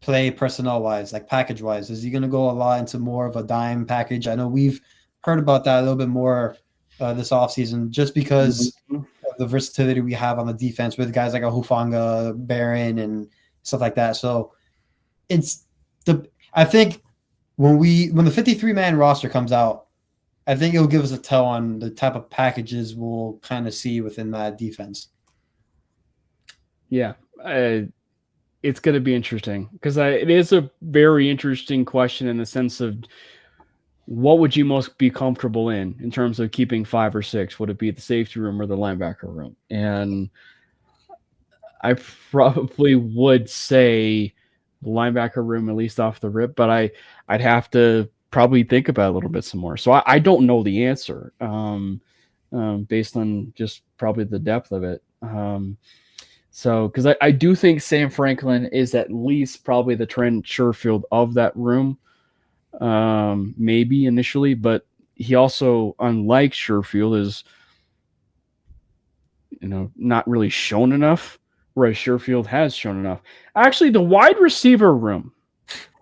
play personnel-wise, like package-wise? Is he going to go a lot into more of a dime package? I know we've heard about that a little bit more this offseason just because of the versatility we have on the defense with guys like a Hufanga, Barron, and stuff like that. So I think when the 53-man roster comes out, I think it'll give us a tell on the type of packages we'll kind of see within that defense. Yeah, it's going to be interesting because it is a very interesting question in the sense of what would you most be comfortable in terms of keeping 5 or 6? Would it be the safety room or the linebacker room? And I probably would say the linebacker room, at least off the rip, but I'd have to probably think about it a little bit some more. So I don't know the answer based on just probably the depth of it. So because I do think Sam Franklin is at least probably the Trent Sherfield of that room, maybe initially, but he also, unlike Sherfield, is not really shown enough, whereas Sherfield has shown enough. Actually, the wide receiver room,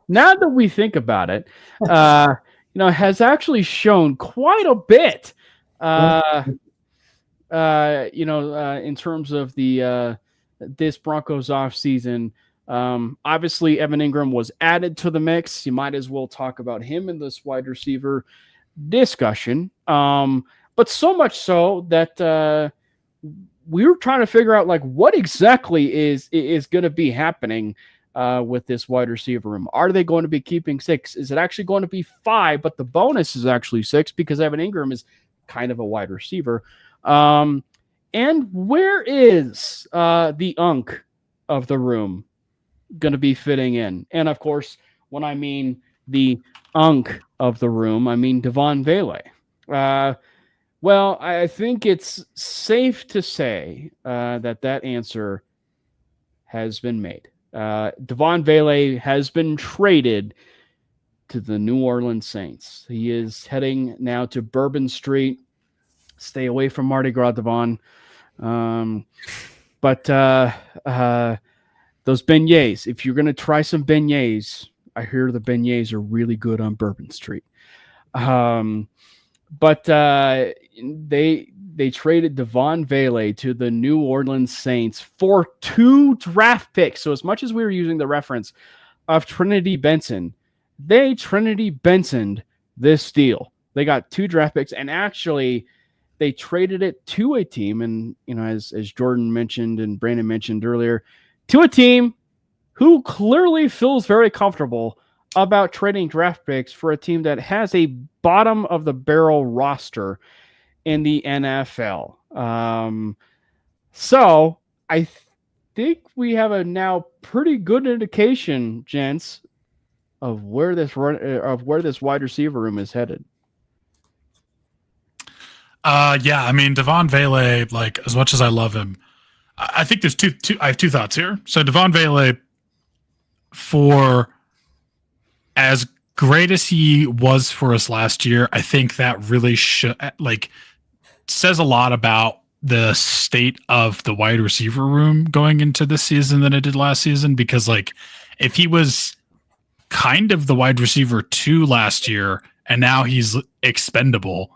now that we think about it, has actually shown quite a bit. In terms of the this Broncos off season. Obviously, Evan Ingram was added to the mix. You might as well talk about him in this wide receiver discussion. But so much so that we were trying to figure out what exactly is going to be happening with this wide receiver room. Are they going to be keeping 6? Is it actually going to be 5? But the bonus is actually 6 because Evan Ingram is kind of a wide receiver. And where is the unk of the room going to be fitting in? And of course, when I mean the unk of the room, I mean Devon Vele. Well, I think it's safe to say that answer has been made. Devon Vele has been traded to the New Orlean Saints. He is heading now to Bourbon Street. Stay away from Mardi Gras, Devon. But those beignets, if you're going to try some beignets, I hear the beignets are really good on Bourbon Street. But they traded Devon Vele to the New Orleans Saints for 2 draft picks. So as much as we were using the reference of Trinity Benson, they Trinity Bensoned this deal. They got 2 draft picks, and actually they traded it to a team, and as Jordan mentioned and Brandon mentioned earlier, to a team who clearly feels very comfortable about trading draft picks for a team that has a bottom of the barrel roster in the NFL. So I think we have a now pretty good indication, gents, of where this wide receiver room is headed. Yeah, I mean, Devon Vele, as much as I love him, I think there's I have 2 thoughts here. So Devon Vele, for as great as he was for us last year, I think that really says a lot about the state of the wide receiver room going into this season than it did last season. Because if he was kind of the wide receiver 2 last year and now he's expendable,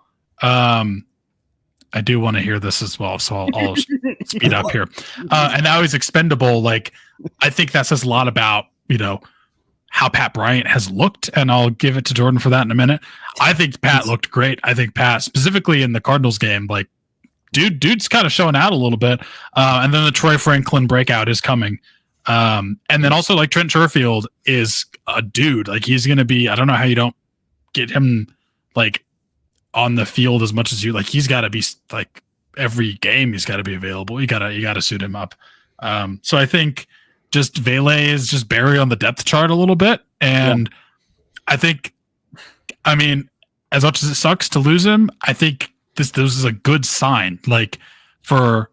I do want to hear this as well, so I'll speed up here. And now he's expendable. I think that says a lot about, how Pat Bryant has looked, and I'll give it to Jordan for that in a minute. I think Pat looked great. I think Pat, specifically in the Cardinals game, dude's kind of showing out a little bit. And then the Troy Franklin breakout is coming. And then also, Trent Sherfield is a dude. He's going to be, I don't know how you don't get him, on the field as much as you he's got to be every game he's got to be available. You got to suit him up. So I think just Vele is just buried on the depth chart a little bit. And I think, as much as it sucks to lose him, I think this is a good sign. For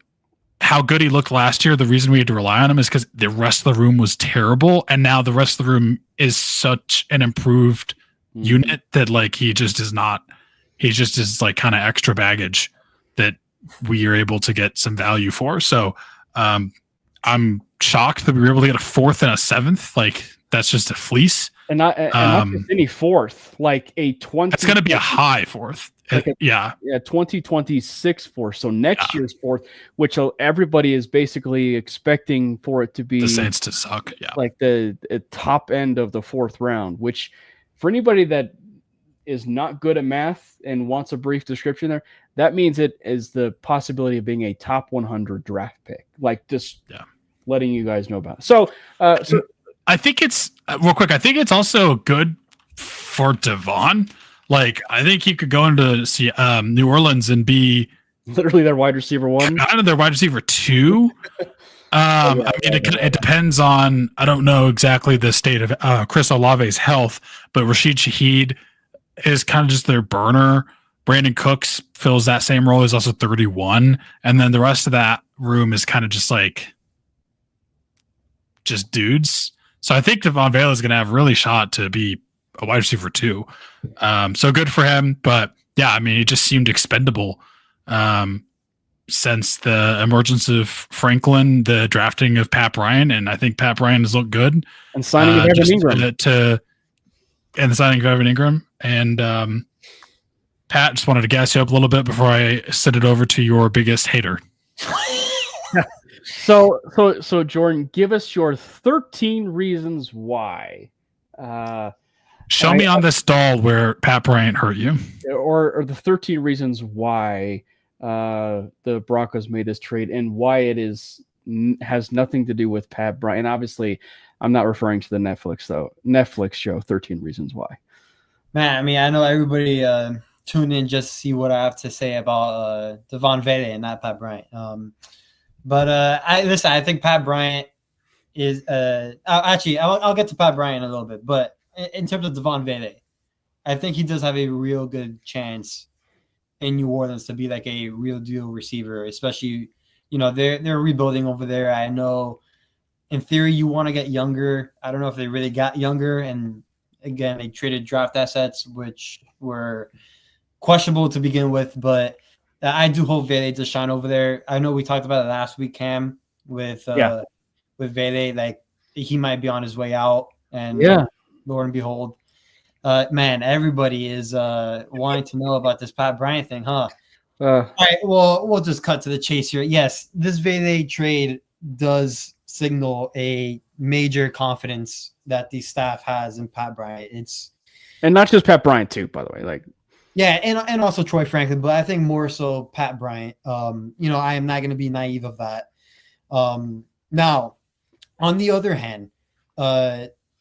how good he looked last year, the reason we had to rely on him is because the rest of the room was terrible. And now the rest of the room is such an improved unit that he just is not. He just is kind of extra baggage that we are able to get some value for. So I'm shocked that we were able to get a 4th and a 7th. That's just a fleece. And not just any 4th, a 20. It's going to be a high 4th. 2026 4th. So next year's 4th, which everybody is basically expecting for it to be the Saints to suck. Yeah. The top end of the 4th round, which for anybody that is not good at math and wants a brief description there, that means it is the possibility of being a top 100 draft pick. Like, just letting you guys know about it. So I think it's real quick. I think it's also good for Devon. Like, I think he could go into New Orleans and be literally their wide receiver 1, kind of their wide receiver 2. It depends on, I don't know exactly the state of Chris Olave's health, but Rashid Shaheed is kind of just their burner. Brandon Cooks fills that same role. He's also 31. And then the rest of that room is kind of just like, just dudes. So I think Devon Vela is going to have really shot to be a wide receiver 2. So good for him. But yeah, I mean, he just seemed expendable. Since the emergence of Franklin, the drafting of Pat Bryant, and I think Pat Bryant has looked good. And signing of Evan Ingram. And the signing of Evan Ingram. And Pat, just wanted to gas you up a little bit before I send it over to your biggest hater. So Jordan, give us your 13 reasons why. Show me on this doll where Pat Bryant hurt you. Or the 13 reasons why the Broncos made this trade and why it has nothing to do with Pat Bryant. Obviously, I'm not referring to the Netflix show 13 Reasons Why. Man, I mean, I know everybody tuned in just to see what I have to say about Devon Vele and not Pat Bryant. I think Pat Bryant is I'll get to Pat Bryant in a little bit, but in terms of Devon Vele, I think he does have a real good chance in New Orleans to be like a real deal receiver, especially, they're rebuilding over there. I know in theory you want to get younger. I don't know if they really got younger. And again, they traded draft assets, which were questionable to begin with, but I do hope Vele to shine over there. I know we talked about it last week, Cam, with Vele, like he might be on his way out, and Lord and behold, man, everybody is wanting to know about this Pat Bryant thing, huh? All right, well, we'll just cut to the chase here. Yes, this Vele trade does signal a major confidence that the staff has in Pat Bryant. And not just Pat Bryant too, by the way. Like, yeah, and also Troy Franklin, but I think more so Pat Bryant. I am not going to be naive of that. Now, on the other hand,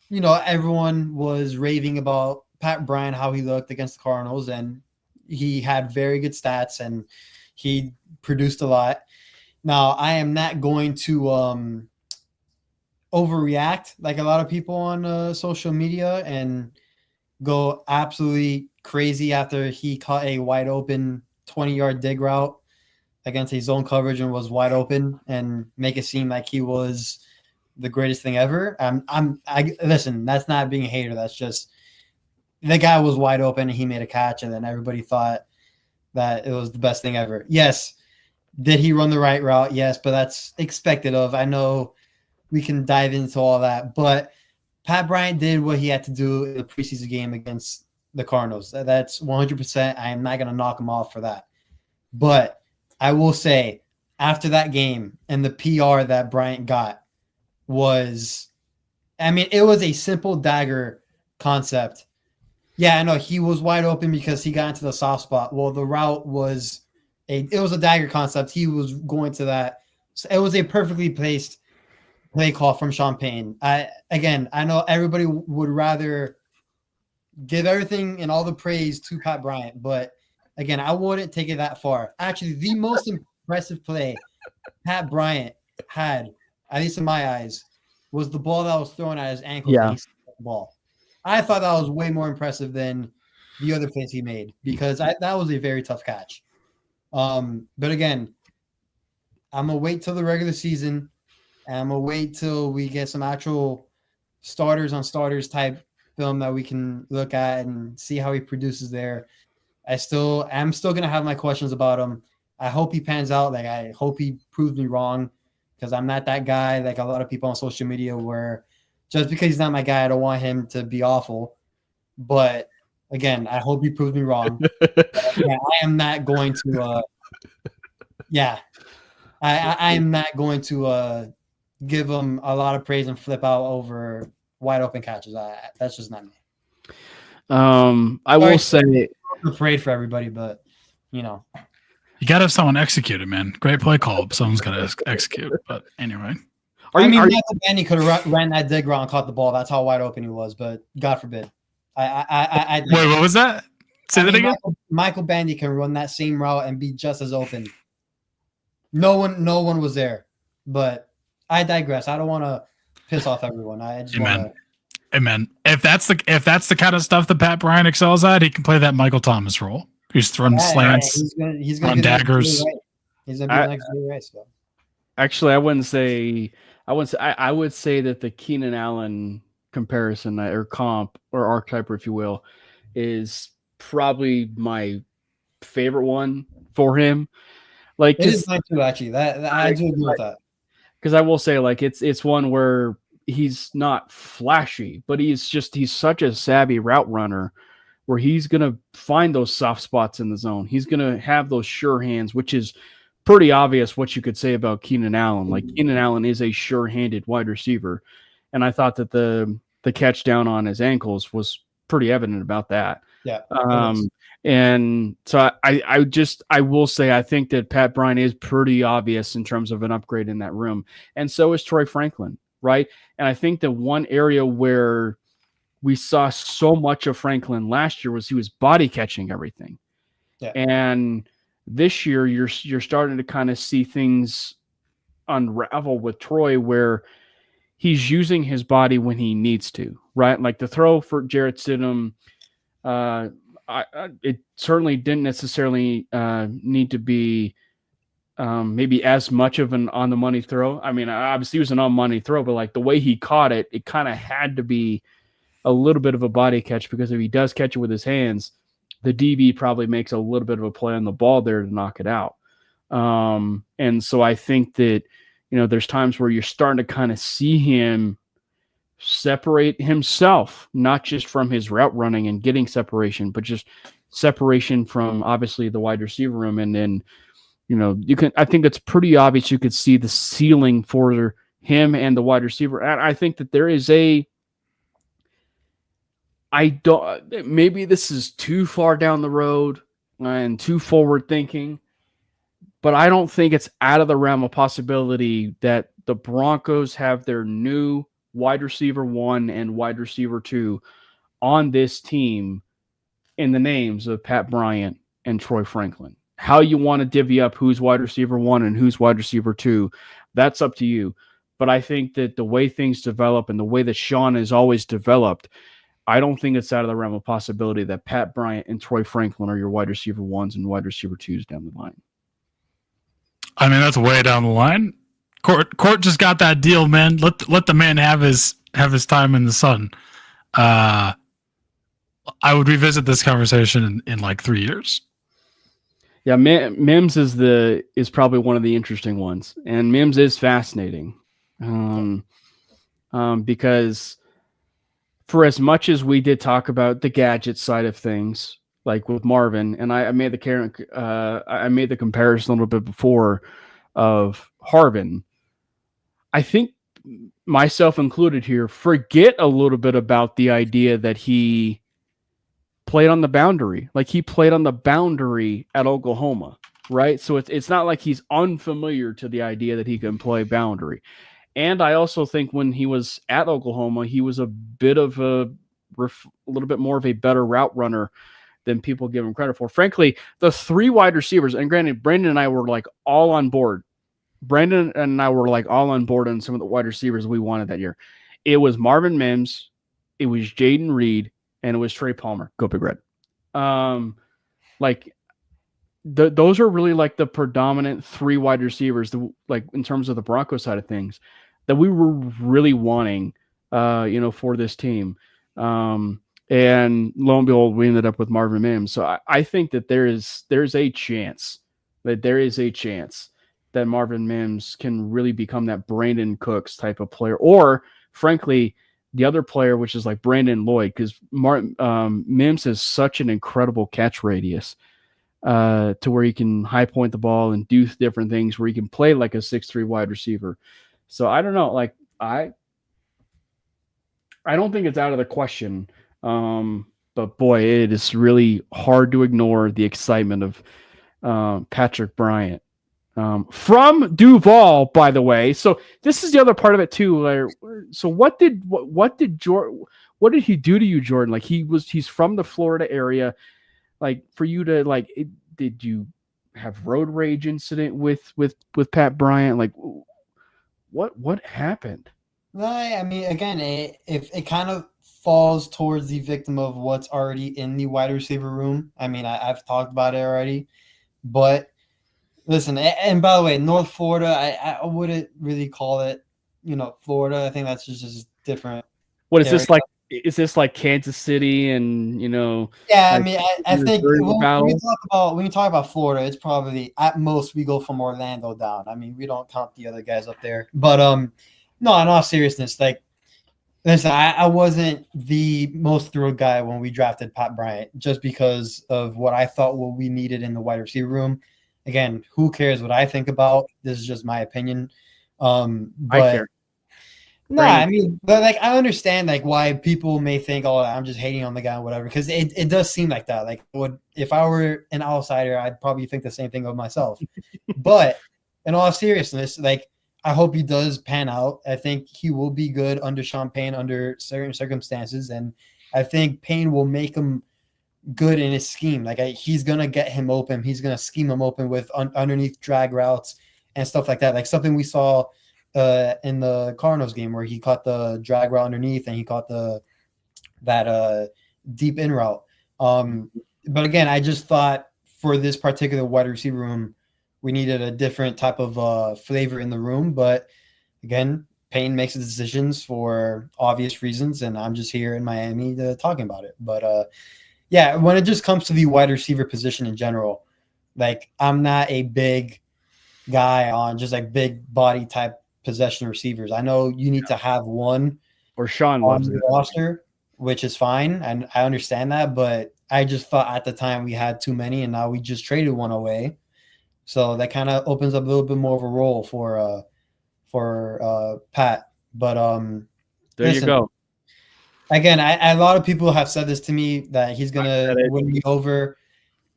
everyone was raving about Pat Bryant, how he looked against the Cardinals, and he had very good stats and he produced a lot. Now, I am not going to overreact like a lot of people on social media and go absolutely crazy after he caught a wide open 20-yard dig route against a zone coverage and was wide open and make it seem like he was the greatest thing ever. Listen, that's not being a hater. That's just the guy was wide open and he made a catch, and then everybody thought that it was the best thing ever. Yes. Did he run the right route? Yes, but that's expected of. I know we can dive into all that, but Pat Bryant did what he had to do in the preseason game against the Cardinals. That's 100%. I am not going to knock him off for that. But I will say, after that game and the PR that Bryant got it was a simple dagger concept. Yeah, I know he was wide open because he got into the soft spot. Well, the route was a dagger concept. He was going to that. So it was a perfectly placed play call from Sean Payton. I know everybody would rather give everything and all the praise to Pat Bryant, but again, I wouldn't take it that far. Actually, the most impressive play Pat Bryant had, at least in my eyes, was the ball that was thrown at his ankle. Yeah. The ball. I thought that was way more impressive than the other plays he made because that was a very tough catch. But again, I'm going to wait till the regular season. And I'm going to wait till we get some actual starters on starters type film that we can look at and see how he produces there. I'm still going to have my questions about him. I hope he pans out. Like, I hope he proves me wrong because I'm not that guy like a lot of people on social media where just because he's not my guy, I don't want him to be awful. But again, I hope he proves me wrong. I am not going to I am not going to give him a lot of praise and flip out over wide open catches. That's just not me. I will say I'm afraid for everybody, but you know, You got to have someone execute it, man. Great play call. Someone's got to execute. But anyway. Michael Benny could have ran that dig route and caught the ball. That's how wide open he was. But God forbid. Wait, what was that? Say that again. Michael Bandy can run that same route and be just as open. No one was there. But I digress. I don't want to piss off everyone. I just want to. Amen. If that's the kind of stuff that Pat Bryant excels at, he can play that Michael Thomas role. He's throwing slants, he's gonna run daggers. He's gonna be the next Billy Ray. So. Actually, I would say that the Keenan Allen comparison or comp or archetype, if you will, is probably my favorite one for him. Like, it is mine too, actually. That I do agree with that. Because I will say, like, it's one where he's not flashy, but he's such a savvy route runner where he's going to find those soft spots in the zone. He's going to have those sure hands, which is pretty obvious what you could say about Keenan Allen. Like, Keenan Allen is a sure-handed wide receiver. And I thought that the catch down on his ankles was pretty evident about that. Yeah. And so I will say, I think that Pat Bryant is pretty obvious in terms of an upgrade in that room. And so is Troy Franklin, right? And I think that one area where we saw so much of Franklin last year was he was body catching everything. Yeah. And this year you're starting to kind of see things unravel with Troy where he's using his body when he needs to, right? Like the throw for Jarrett Stidham, it certainly didn't necessarily need to be maybe as much of an on the money throw. I mean, obviously it was an on money throw, but like the way he caught it, it kind of had to be a little bit of a body catch, because if he does catch it with his hands, the DB probably makes a little bit of a play on the ball there to knock it out. And so I think that, there's times where you're starting to kind of see him separate himself, not just from his route running and getting separation, but just separation from obviously the wide receiver room. And then, I think it's pretty obvious you could see the ceiling for him and the wide receiver. And I think that there is maybe this is too far down the road and too forward thinking, but I don't think it's out of the realm of possibility that the Broncos have their new wide receiver 1 and wide receiver 2 on this team in the names of Pat Bryant and Troy Franklin. How you want to divvy up who's wide receiver 1 and who's wide receiver 2, that's up to you. But I think that the way things develop and the way that Sean has always developed, I don't think it's out of the realm of possibility that Pat Bryant and Troy Franklin are your wide receiver 1s and wide receiver 2s down the line. I mean, that's way down the line. Court just got that deal, man. Let the man have his time in the sun. I would revisit this conversation in like 3 years. Yeah, Mims is probably one of the interesting ones, and Mims is fascinating, because for as much as we did talk about the gadget side of things, like with Marvin, and I made the comparison a little bit before of Harvin. I think, myself included here, forget a little bit about the idea that he played on the boundary. Like, he played on the boundary at Oklahoma, right? So it's not like he's unfamiliar to the idea that he can play boundary. And I also think when he was at Oklahoma, he was a bit of a little bit more of a better route runner than people give him credit for. Frankly, the 3 wide receivers, and granted, Brandon and I were like all on board. Brandon and I were like all on board on some of the wide receivers we wanted that year. It was Marvin Mims, it was Jaden Reed, and it was Trey Palmer. Go Big Red. Those are really like the predominant 3 wide receivers, like in terms of the Broncos side of things, that we were really wanting, for this team. And lo and behold, we ended up with Marvin Mims. So I think that there's a chance that Marvin Mims can really become that Brandon Cooks type of player, or frankly, the other player, which is like Brandon Lloyd, because Mims has such an incredible catch radius to where he can high point the ball and do different things, where he can play like a 6'3" wide receiver. So I don't know, like I don't think it's out of the question. but boy, it is really hard to ignore the excitement of Patrick Bryant. From Duval, by the way. So this is the other part of it too. So what did he do to you, Jordan? Like he's from the Florida area. Like for you to did you have road rage incident with Pat Bryant? Like what happened? I mean, again, it kind of falls towards the victim of what's already in the wide receiver room. I mean, I've talked about it already, but listen, and by the way, North Florida, I wouldn't really call it, Florida. I think that's just different. What is this like? Is this like Kansas City and Yeah, like I mean, I think when you talk about Florida, it's probably at most we go from Orlando down. I mean, we don't count the other guys up there. But no, in all seriousness, like listen, I wasn't the most thrilled guy when we drafted Pat Bryant just because of what I thought what we needed in the wide receiver room. Again, who cares what I think about? This is just my opinion. But I care. no, I mean, but like I understand like why people may think, oh, I'm just hating on the guy or whatever, because it does seem like that. Like if I were an outsider, I'd probably think the same thing of myself. But in all seriousness, like I hope he does pan out. I think he will be good under Sean Payne under certain circumstances, and I think Payne will make him good in his scheme. Like he's gonna get him open. He's gonna scheme him open with underneath drag routes and stuff like that. Like something we saw in the Cardinals game where he caught the drag route underneath and he caught that deep in route. But again, I just thought for this particular wide receiver room, we needed a different type of flavor in the room. But again, Payne makes the decisions for obvious reasons, and I'm just here in Miami talking about it. But yeah, when it just comes to the wide receiver position in general, like I'm not a big guy on just like big body type possession receivers. I know you need to have one or Sean on loves the it. roster, which is fine, and I understand that, but I just thought at the time we had too many, and now we just traded one away, so that kind of opens up a little bit more of a role for Pat. But there you go. Again, a lot of people have said this to me that he's gonna win me over.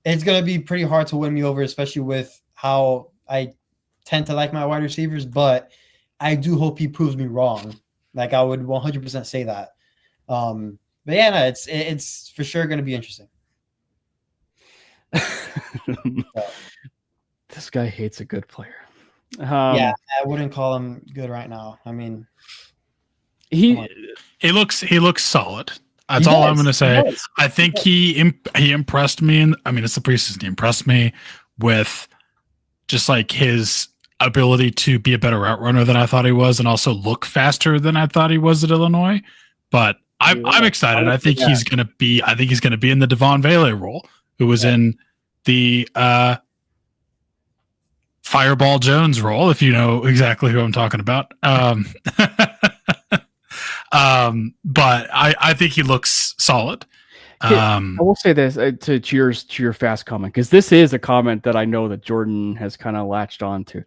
It's gonna be pretty hard to win me over, especially with how I tend to like my wide receivers, but I do hope he proves me wrong. Like I would 100% say that. But yeah, no, it's for sure going to be interesting. This guy hates a good player. Yeah, I wouldn't call him good right now. I mean, he looks solid. That's all I'm going to say. I think he impressed me, and I mean it's the preseason. He impressed me with just like his ability to be a better route runner than I thought he was, and also look faster than I thought he was at Illinois. But I'm excited. I think he's going to be. I think he's going to be in the Devon Vele role, who was in the Fireball Jones role, if you know exactly who I'm talking about. But I think he looks solid. I will say this to your fast comment, because this is a comment that I know that Jordan has kind of latched on to.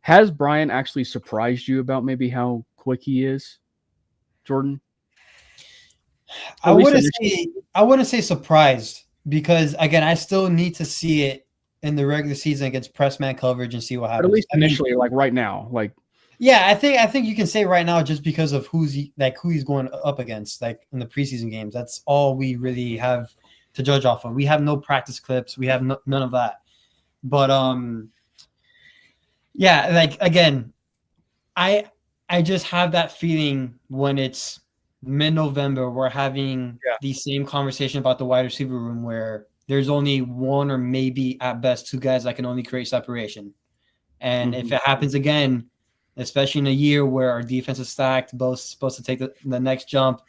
Has Brian actually surprised you about maybe how quick he is, Jordan? I wouldn't say surprised, because again, I still need to see it in the regular season against press man coverage and see what happens. But at least initially, like right now, like. Yeah, I think you can say right now just because of who he's going up against, like in the preseason games. That's all we really have to judge off of. We have no practice clips. We have none of that. But yeah, like again, I just have that feeling when it's mid-November, we're having the same conversation about the wide receiver room where there's only one or maybe at best two guys that can only create separation. And if it happens again, especially in a year where our defense is stacked, both supposed to take the next jump,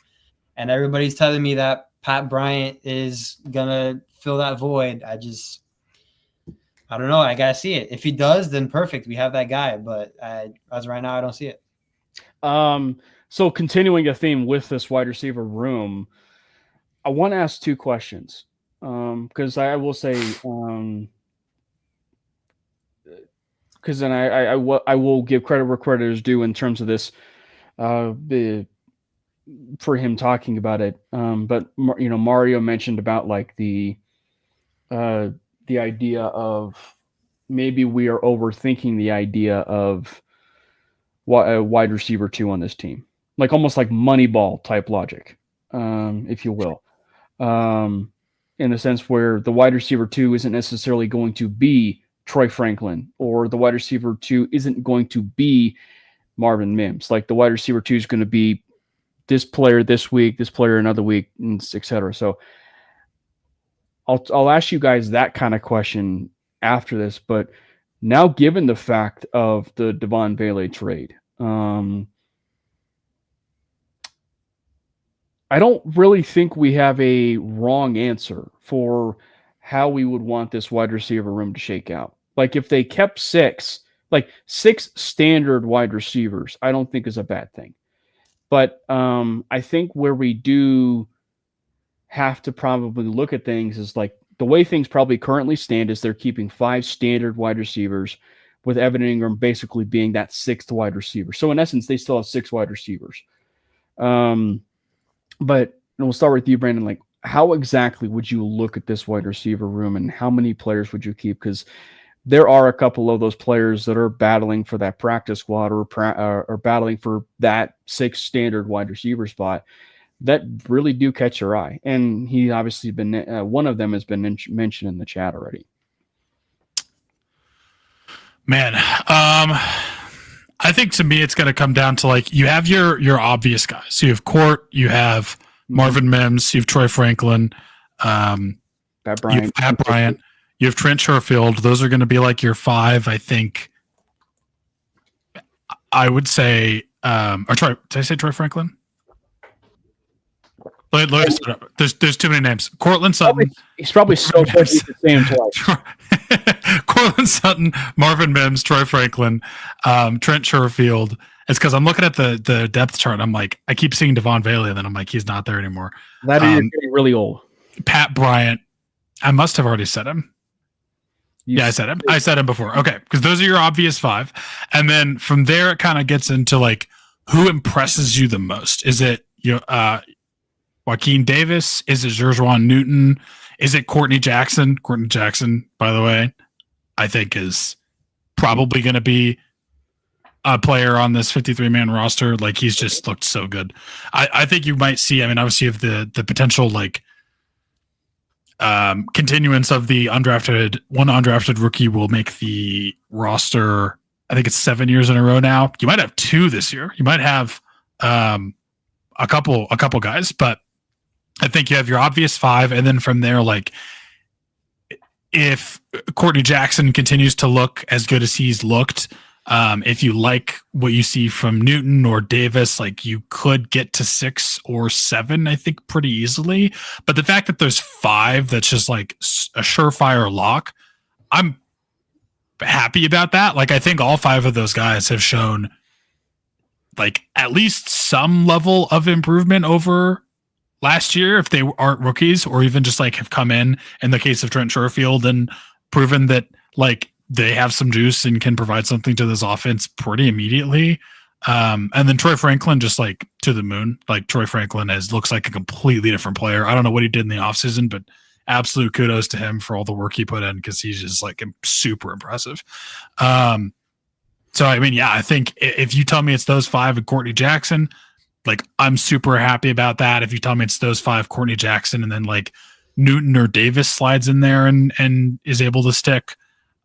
and everybody's telling me that Pat Bryant is going to fill that void, I don't know. I got to see it. If he does, then perfect. We have that guy. But as of right now, I don't see it. So continuing a theme with this wide receiver room, I want to ask two questions. Because I will say, because then I will give credit where credit is due in terms of this. for him talking about it. But Mario mentioned about like the idea of maybe we are overthinking the idea of a wide receiver 2 on this team, like almost like Moneyball type logic, if you will, in the sense where the wide receiver 2 isn't necessarily going to be Troy Franklin, or the wide receiver 2 isn't going to be Marvin Mims. Like the wide receiver 2 is going to be this player this week, this player another week, and etc. So I'll ask you guys that kind of question after this, but now given the fact of the Devon Bailey trade, I don't really think we have a wrong answer for how we would want this wide receiver room to shake out. Like if they kept six standard wide receivers, I don't think is a bad thing. But I think where we do have to probably look at things is like the way things probably currently stand is they're keeping 5 standard wide receivers, with Evan Ingram basically being that 6th wide receiver. So in essence, they still have 6 wide receivers. But we'll start with you, Brandon. Like, how exactly would you look at this wide receiver room, and how many players would you keep? Because there are a couple of those players that are battling for that practice squad or battling for that 6th standard wide receiver spot that really do catch your eye. And he obviously been one of them has been mentioned in the chat already. Man, I think to me it's going to come down to like you have your obvious guys. So you have Court, you have Marvin Mims, you have Troy Franklin, Pat Bryant. You have Pat Bryant, you have Trent Sherfield. Those are going to be like your 5, I think. I would say, or Troy. Did I say Troy Franklin? There's too many names. Cortland Sutton. He's probably so good he's the same twice. Cortland Sutton, Marvin Mims, Troy Franklin, Trent Sherfield. It's because I'm looking at the depth chart. And I'm like, I keep seeing Devon Bailey, and then I'm like, he's not there anymore. That is getting really old. Pat Bryant. I must have already said him. I said him. I said him before. Okay, because those are your obvious 5, and then from there it kind of gets into like who impresses you the most. Is it Joaquin Davis? Is it Jerjuan Newton? Is it Courtney Jackson? Courtney Jackson, by the way, I think is probably going to be a player on this 53-man roster. Like he's just looked so good. I think you might see. I mean, obviously, if the potential like continuance of the undrafted rookie will make the roster. I think it's 7 years in a row now. You might have 2 this year. You might have a couple guys, but I think you have your obvious 5, and then from there, like if Courtney Jackson continues to look as good as he's looked, if you like what you see from Newton or Davis, like you could get to 6 or 7, I think, pretty easily. But the fact that there's 5, that's just like a surefire lock. I'm happy about that. Like I think all 5 of those guys have shown like at least some level of improvement over last year, if they aren't rookies, or even just like have come in the case of Trent Sherfield and proven that like they have some juice and can provide something to this offense pretty immediately. And then Troy Franklin, just like to the moon. Like Troy Franklin looks like a completely different player. I don't know what he did in the offseason, but absolute kudos to him for all the work he put in, because he's just like super impressive. So, I mean, yeah, I think if you tell me it's those 5 and Courtney Jackson, like I'm super happy about that. If you tell me it's those 5, Courtney Jackson, and then like Newton or Davis slides in there and is able to stick,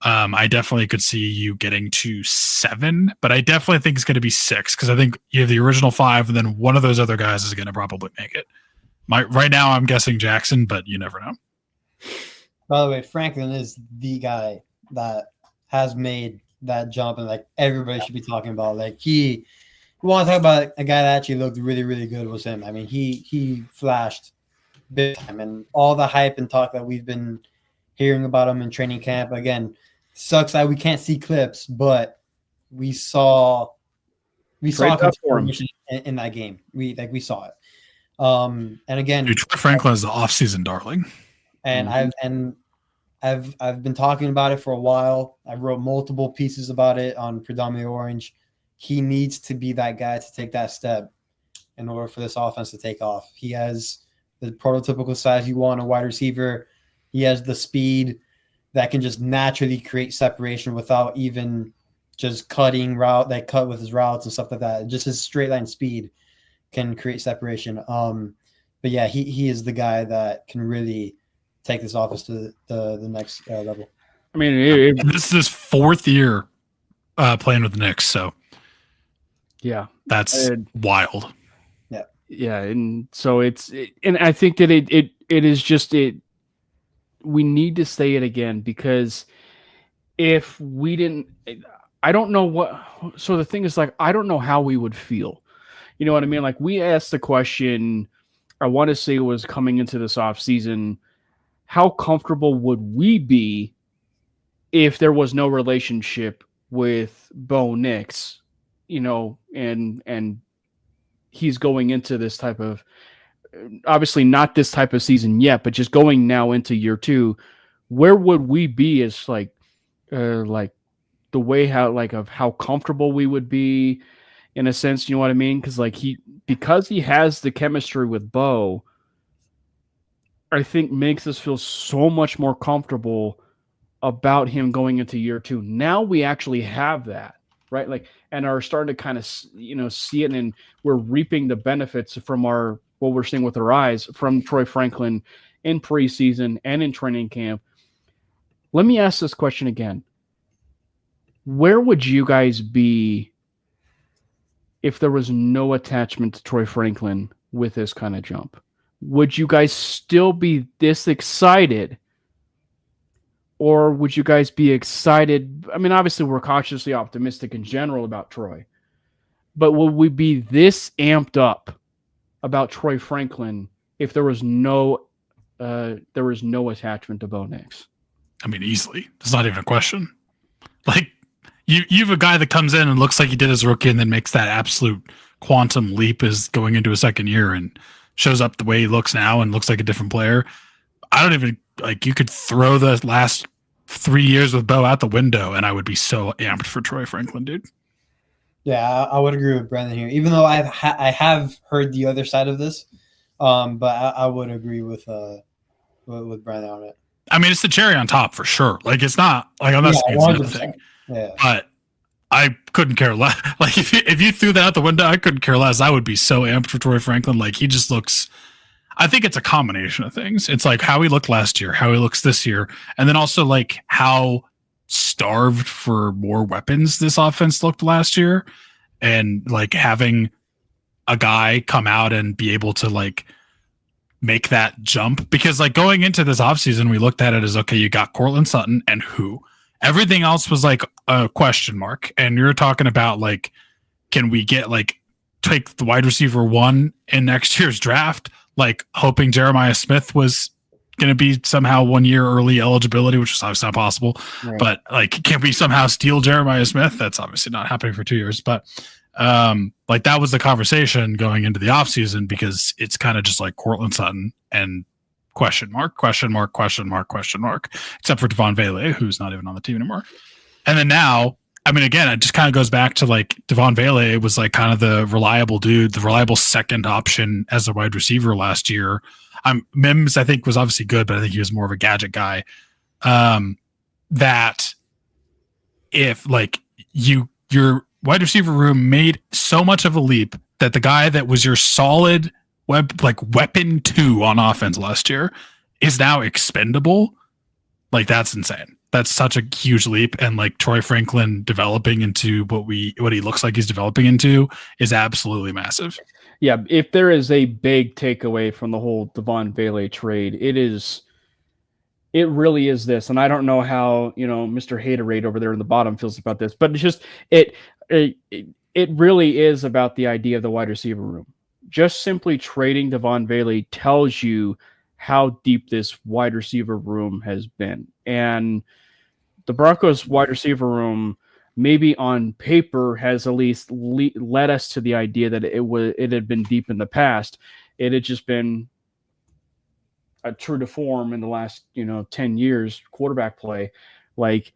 I definitely could see you getting to 7, but I definitely think it's going to be 6, because I think you have the original 5, and then one of those other guys is going to probably make it. Right now, I'm guessing Jackson, but you never know. By the way, Franklin is the guy that has made that jump, and like everybody should be talking about. Like we want to talk about a guy that actually looked really, really good was him. I mean, he flashed big time, and all the hype and talk that we've been hearing about him in training camp. Again, sucks that we can't see clips, but we saw in that game. We saw it. And again, dude, Troy Franklin is the offseason darling. And I've been talking about it for a while. I wrote multiple pieces about it on Predominantly Orange. He needs to be that guy to take that step. in order for this offense to take off. He has the prototypical size you want a wide receiver. He has the speed that can just naturally create separation without even just cut with his routes and stuff like that. Just his straight line speed can create separation. But yeah, he is the guy that can really take this offense to the next level. I mean, this is his 4th year playing with the Knicks, so yeah, that's wild. Yeah, and so and I think that it is just we need to say it again, because if we didn't, I don't know what. So the thing is, like, I don't know how we would feel. You know what I mean? Like, we asked the question, I want to say it was coming into this offseason, how comfortable would we be if there was no relationship with Bo Nix, you know, and he's going into this type of, obviously not this type of season yet, but just going now into year 2, where would we be as like the way how comfortable we would be, in a sense, you know what I mean? Because he has the chemistry with Bo, I think makes us feel so much more comfortable about him going into year 2. Now we actually have that, right? Like, and are starting to kind of, see it, and we're reaping the benefits from what we're seeing with our eyes from Troy Franklin in preseason and in training camp. Let me ask this question again. Where would you guys be if there was no attachment to Troy Franklin with this kind of jump? Would you guys still be this excited? Or would you guys be excited? I mean, obviously, we're cautiously optimistic in general about Troy. But will we be this amped up about Troy Franklin if there was no attachment to Bo Nix? I mean, easily. It's not even a question. Like, you have a guy that comes in and looks like he did as a rookie and then makes that absolute quantum leap as going into a second year and shows up the way he looks now and looks like a different player. I don't even, like, you could throw the last 3 years with Bo out the window and I would be so amped for Troy Franklin, dude. Yeah, I would agree with Brandon here, even though I have heard the other side of this, but I would agree with Brandon on it. I mean, it's the cherry on top for sure. Like, it's not like I'm not saying it's another thing, but I couldn't care less. Like, if you threw that out the window, I couldn't care less. I would be so amped for Troy Franklin. Like, he just looks. I think it's a combination of things. It's like how he looked last year, how he looks this year, and then also like how starved for more weapons this offense looked last year, and like having a guy come out and be able to like make that jump, because like going into this offseason, we looked at it as, okay, you got Cortland Sutton and who? Everything else was like a question mark. And you're talking about like, can we get like take the wide receiver 1 in next year's draft, like hoping Jeremiah Smith was going to be somehow 1 year early eligibility, which is obviously not possible. Right. But like, can we somehow steal Jeremiah Smith? That's obviously not happening for 2 years. But like that was the conversation going into the offseason, because it's kind of just like Cortland Sutton and question mark, except for Devon Vele, who's not even on the team anymore. And then now, I mean, again, it just kind of goes back to like Devon Vele was like kind of the reliable dude, the reliable second option as a wide receiver last year. Mims, I think, was obviously good, but I think he was more of a gadget guy. That if like your wide receiver room made so much of a leap that the guy that was your solid weapon 2 on offense last year is now expendable, like that's insane. That's such a huge leap. And like Troy Franklin developing into what he looks like he's developing into is absolutely massive. Yeah, if there is a big takeaway from the whole Devon Vele trade, it really is this. And I don't know how, Mr. Haterade over there in the bottom feels about this, but it's just it really is about the idea of the wide receiver room. Just simply trading Devon Vele tells you how deep this wide receiver room has been. And the Broncos wide receiver room, maybe on paper, has at least led us to the idea that it had been deep in the past. It had just been a true to form in the last 10 years quarterback play. Like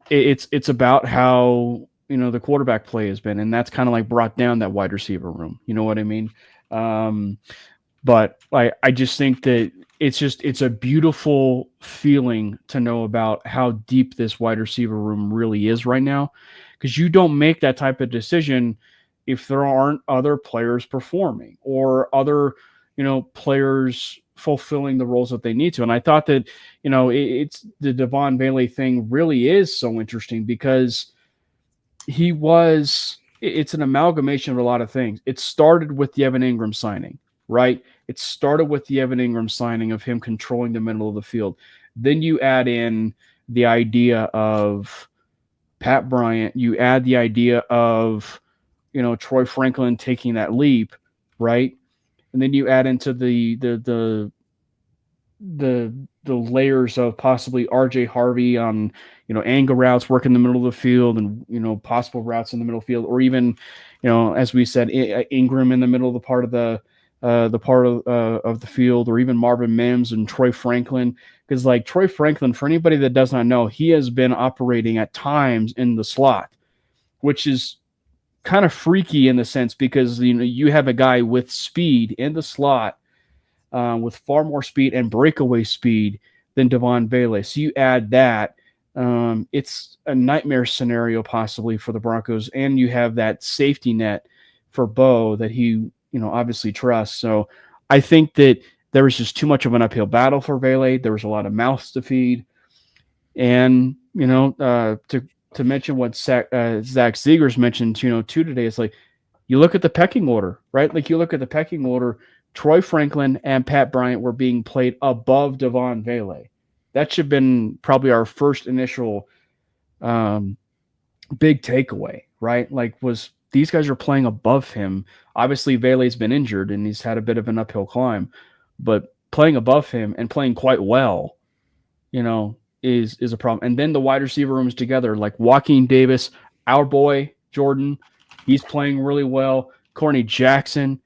it's about how the quarterback play has been, and that's kind of like brought down that wide receiver room. You know what I mean? But I just think that it's a beautiful feeling to know about how deep this wide receiver room really is right now, because you don't make that type of decision if there aren't other players performing or other, players fulfilling the roles that they need to. And I thought that, it's the Devon Bailey thing really is so interesting because it's an amalgamation of a lot of things. It started with the Evan Ingram signing, right? It started with the Evan Ingram signing of him controlling the middle of the field. Then you add in the idea of Pat Bryant. You add the idea of, Troy Franklin taking that leap, right? And then you add into the layers of possibly RJ Harvey on, angle routes, work in the middle of the field, and, possible routes in the middle of the field, or even, as we said, Ingram in the middle of the part of the field, or even Marvin Mims and Troy Franklin. Because like Troy Franklin, for anybody that does not know, he has been operating at times in the slot, which is kind of freaky in the sense because, you have a guy with speed in the slot, with far more speed and breakaway speed than Devon Bailey. So you add that, it's a nightmare scenario possibly for the Broncos, and you have that safety net for Bo that he, obviously trusts. So I think that there was just too much of an uphill battle for Bailey. There was a lot of mouths to feed, and to mention what Zach Zegers mentioned, too, today, it's like you look at the pecking order, right? Like you look at the pecking order. Troy Franklin and Pat Bryant were being played above Devon Bailey. That should have been probably our first initial big takeaway, right? Like, was these guys are playing above him. Obviously, Bailey's been injured and he's had a bit of an uphill climb, but playing above him and playing quite well, is a problem. And then the wide receiver rooms together, like Joaquin Davis, our boy Jordan, he's playing really well. Corny Jackson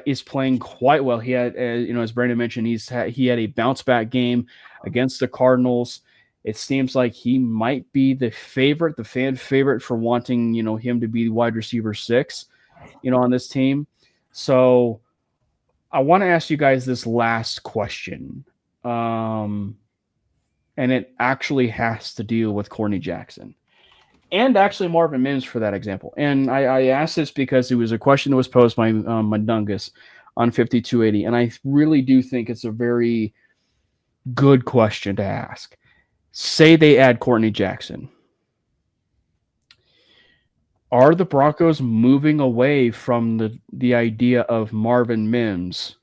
is playing quite well. He had, as Brandon mentioned, he had a bounce back game against the Cardinals. It seems like he might be the fan favorite for wanting, him to be wide receiver 6, on this team. So I want to ask you guys this last question. And it actually has to deal with Corny Jackson and actually Marvin Mims for that example. And I asked this because it was a question that was posed by Mundungus on 5280. And I really do think it's a very good question to ask. Say they add Corny Jackson. Are the Broncos moving away from the idea of Marvin Mims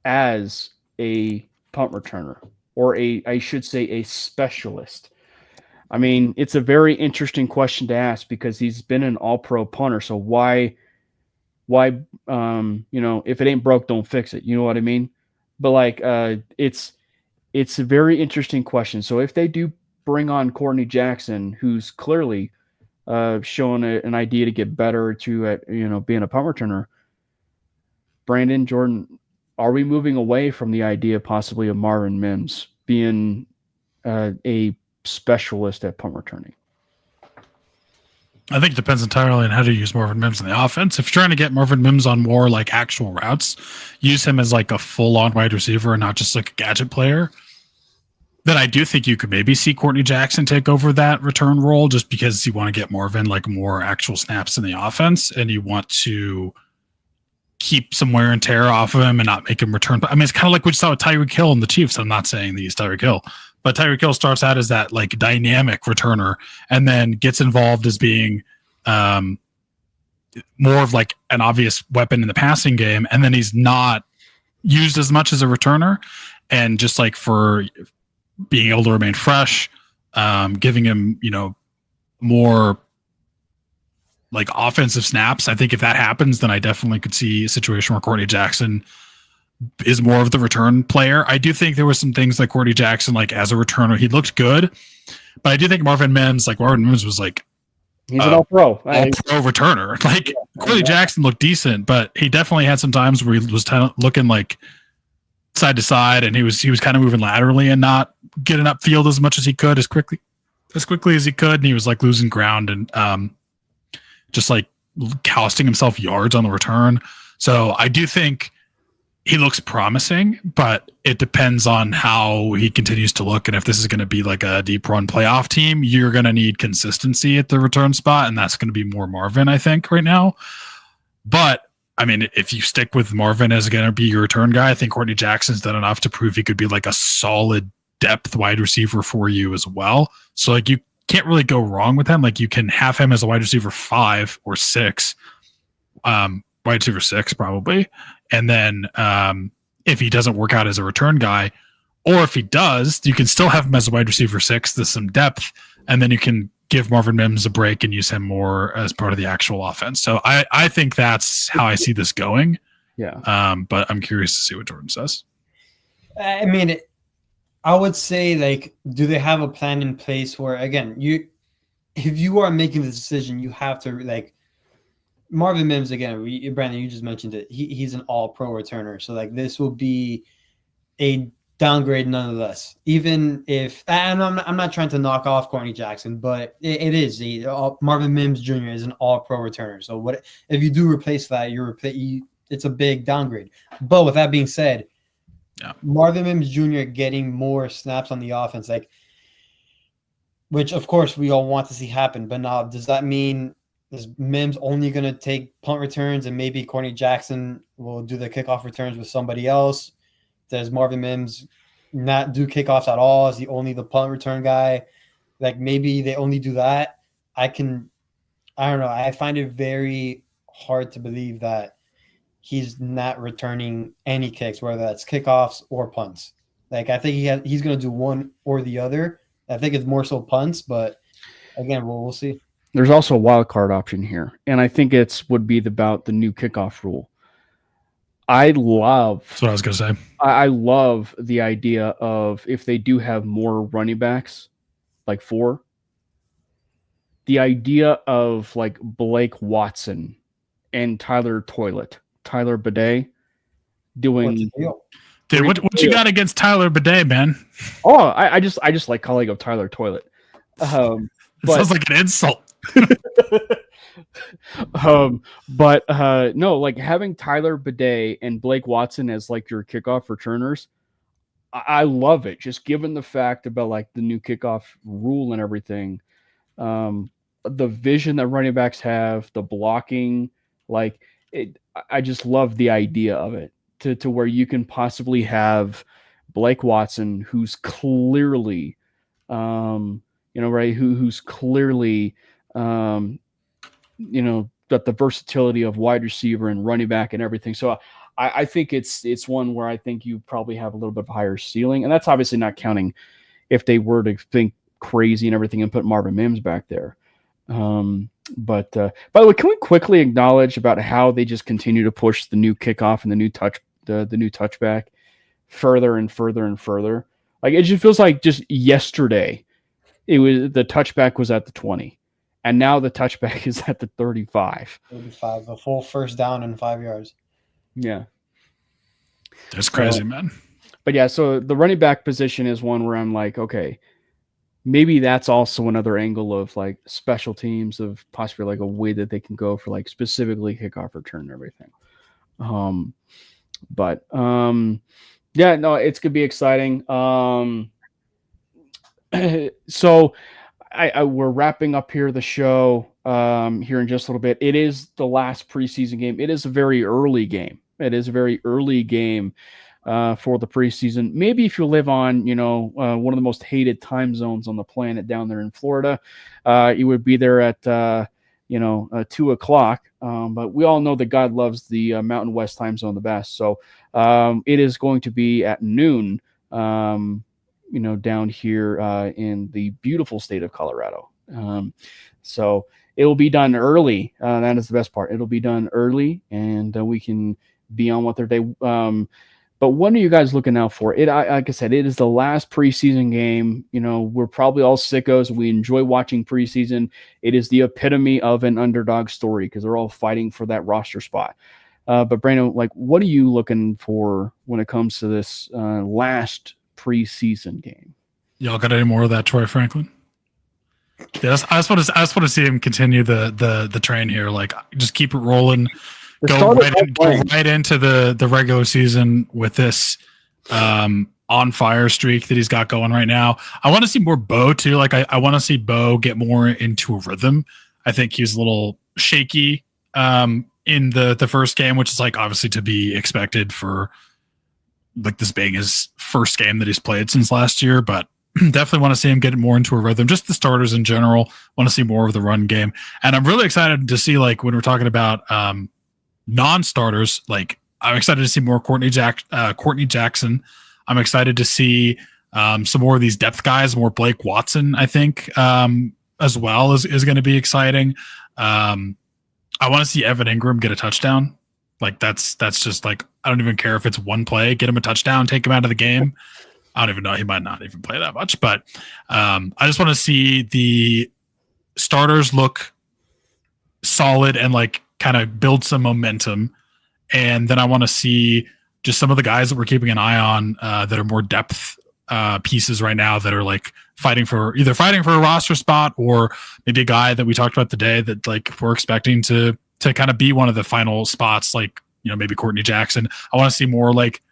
as a punt returner, or I should say a specialist? I mean, it's a very interesting question to ask because he's been an all-pro punter. So why, if it ain't broke, don't fix it. You know what I mean? But it's a very interesting question. So if they do bring on Corny Jackson, who's clearly shown an idea to get better to being a punt returner, Brandon, Jordan, are we moving away from the idea possibly of Marvin Mims being a specialist at punt returning? I think it depends entirely on how to use Marvin Mims in the offense. If you're trying to get Marvin Mims on more like actual routes, use him as like a full-on wide receiver and not just like a gadget player, then I do think you could maybe see Cortney Jackson take over that return role, just because you want to get Marvin like more actual snaps in the offense and you want to keep some wear and tear off of him and not make him return. But I mean, it's kind of like what you saw with Tyreek Hill and the Chiefs. I'm not saying that he's Tyreek Hill, but Tyreek Hill starts out as that like dynamic returner and then gets involved as being more of like an obvious weapon in the passing game. And then he's not used as much as a returner. And just like for being able to remain fresh, giving him, more like offensive snaps. I think if that happens, then I definitely could see a situation where Cortney Jackson is more of the return player. I do think there was some things like Cortney Jackson, like as a returner, he looked good, but I do think Marvin Mims was like, he's an all-pro returner. Like Cortney Jackson looked decent, but he definitely had some times where he was looking like side to side, and he was kind of moving laterally and not getting upfield as much as he could as quickly as quickly as he could, and he was like losing ground and just like costing himself yards on the return. So I do think he looks promising, but it depends on how he continues to look. And if this is going to be like a deep run playoff team, you're going to need consistency at the return spot. And that's going to be more Marvin, I think, right now. But I mean, if you stick with Marvin as going to be your return guy, I think Courtney Jackson's done enough to prove he could be like a solid depth wide receiver for you as well. So like you can't really go wrong with him. Like you can have him as a wide receiver 5 or 6, wide receiver 6 probably. And then if he doesn't work out as a return guy, or if he does, you can still have him as a wide receiver 6. There's some depth, and then you can give Marvin Mims a break and use him more as part of the actual offense. So I think that's how I see this going. Yeah. But I'm curious to see what Jordan says. I mean, I would say, like, do they have a plan in place where, again, if you are making the decision, you have to, like, Marvin Mims, again, Brandon, you just mentioned it. He's an all-pro returner. So, like, this will be a downgrade nonetheless. Even if, and I'm not trying to knock off Courtney Jackson, but it is. Marvin Mims Jr. is an all-pro returner. So, what if you do replace that, it's a big downgrade. But with that being said, yeah, Marvin Mims Jr. getting more snaps on the offense, like, which, of course, we all want to see happen. But now, does that mean is Mims only going to take punt returns and maybe Courtney Jackson will do the kickoff returns with somebody else? Does Marvin Mims not do kickoffs at all? Is he only the punt return guy? Like maybe they only do that. I don't know. I find it very hard to believe that he's not returning any kicks, whether that's kickoffs or punts. Like I think he's going to do one or the other. I think it's more so punts, but again, we'll see. There's also a wild card option here, and I think would be about the new kickoff rule. That's what I was going to say. I love the idea of if they do have more running backs, like 4, the idea of like Blake Watson and Tyler Bidet doing. Dude, what you got against Tyler Bidet, man? Oh, I just like calling him Tyler Toilet. It sounds like an insult. But no, like having Tyler Bidet and Blake Watson as like your kickoff returners, I love it. Just given the fact about like the new kickoff rule and everything, the vision that running backs have, the blocking, like it, I just love the idea of it to where you can possibly have Blake Watson, who's clearly, right, who's clearly, got the versatility of wide receiver and running back and everything. So I think it's one where I think you probably have a little bit of a higher ceiling, and that's obviously not counting if they were to think crazy and everything and put Marvin Mims back there. But by the way, can we quickly acknowledge about how they just continue to push the new kickoff and the new touchback further and further and further? Like it just feels like just yesterday, the touchback was at the 20. And now the touchback is at the 35. 35, a full first down and 5 yards. Yeah. That's crazy, man. But yeah, so the running back position is one where I'm like, okay, maybe that's also another angle of like special teams of possibly like a way that they can go for like specifically kickoff return and everything. Yeah, no, it's going to be exciting. So we're wrapping up here the show here in just a little bit. It is the last preseason game. It is a very early game. For the preseason. Maybe if you live on, one of the most hated time zones on the planet down there in Florida, you would be there at, 2:00. But we all know that God loves the Mountain West time zone the best. So it is going to be at noon, down here in the beautiful state of Colorado. So it will be done early. That is the best part. It'll be done early, and we can be on with their day. But what are you guys looking out for? Like I said, it is the last preseason game. We're probably all sickos. We enjoy watching preseason. It is the epitome of an underdog story because they're all fighting for that roster spot. But Brandon, like, what are you looking for when it comes to this last preseason game? Y'all got any more of that Troy Franklin? Yeah, I just want to see him continue the train here. Like, just keep it rolling. Go right into the regular season with this on fire streak that he's got going right now. I want to see more Bo too. Like, I want to see Bo get more into a rhythm. I think he was a little shaky in the first game, which is like obviously to be expected for like this being his first game that he's played since last year, but definitely want to see him get more into a rhythm. Just the starters in general want to see more of the run game. And I'm really excited to see, like, when we're talking about non-starters, like, I'm excited to see more Courtney Jackson. I'm excited to see some more of these depth guys, more Blake Watson, I think, as well is going to be exciting. I want to see Evan Ingram get a touchdown. Like, that's just like, I don't even care if it's one play, get him a touchdown, take him out of the game. I don't even know. He might not even play that much, but I just want to see the starters look solid and like kind of build some momentum. And then I want to see just some of the guys that we're keeping an eye on that are more depth pieces right now that are like fighting for a roster spot, or maybe a guy that we talked about today that like we're expecting to kind of be one of the final spots, like, you know, maybe Courtney Jackson. I want to see more like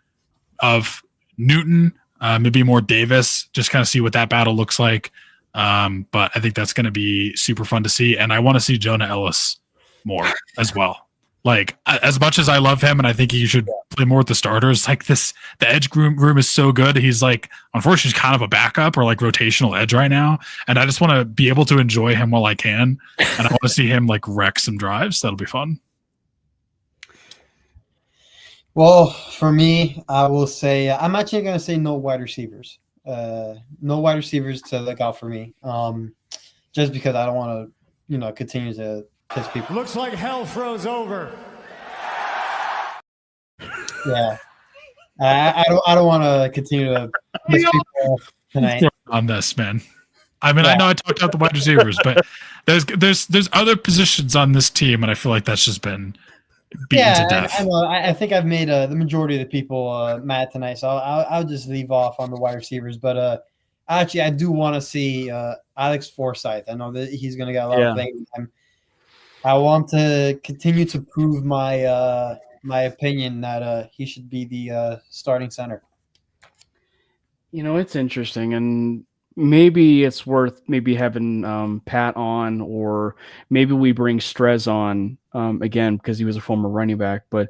of Newton, maybe more Davis, just kind of see what that battle looks like. But I think that's going to be super fun to see. And I want to see Jonah Ellis more as well. Like, as much as I love him and I think he should play more with the starters, like the edge room is so good. He's like, unfortunately, he's kind of a backup or like rotational edge right now. And I just want to be able to enjoy him while I can. And I want to see him like wreck some drives. That'll be fun. Well, for me, I will say I'm actually going to say no wide receivers. No wide receivers to look out for me. Just because I don't want to, continue to piss people. Looks like hell froze over. Yeah, I don't want to continue to piss people off tonight on this, man. I mean, yeah. I know I talked about the wide receivers, but there's other positions on this team, and I feel like that's just been beaten to death. I know. I think I've made the majority of the people mad tonight, so I'll just leave off on the wide receivers. But actually, I do want to see Alex Forsyth. I know that he's going to get a lot of playing time. I want to continue to prove my my opinion that he should be the starting center. You know, it's interesting, and maybe it's worth having Pat on, or maybe we bring Strez on again because he was a former running back, but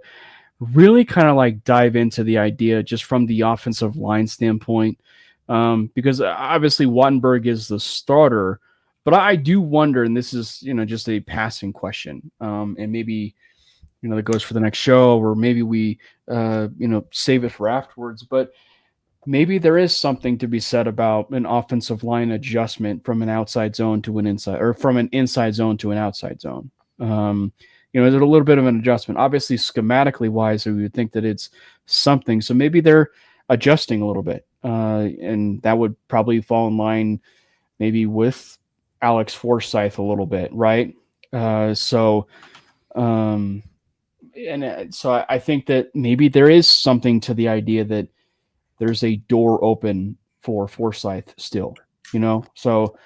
really kind of like dive into the idea just from the offensive line standpoint, because obviously Wattenberg is the starter, but I do wonder, and this is just a passing question, and maybe that goes for the next show, or maybe we save it for afterwards, but maybe there is something to be said about an offensive line adjustment from an outside zone to an inside, or from an inside zone to an outside zone. Is it a little bit of an adjustment? Obviously, schematically wise, we would think that it's something. So maybe they're adjusting a little bit, and that would probably fall in line maybe with Alex Forsyth a little bit, right? So I think that maybe there is something to the idea that there's a door open for Forsyth still, So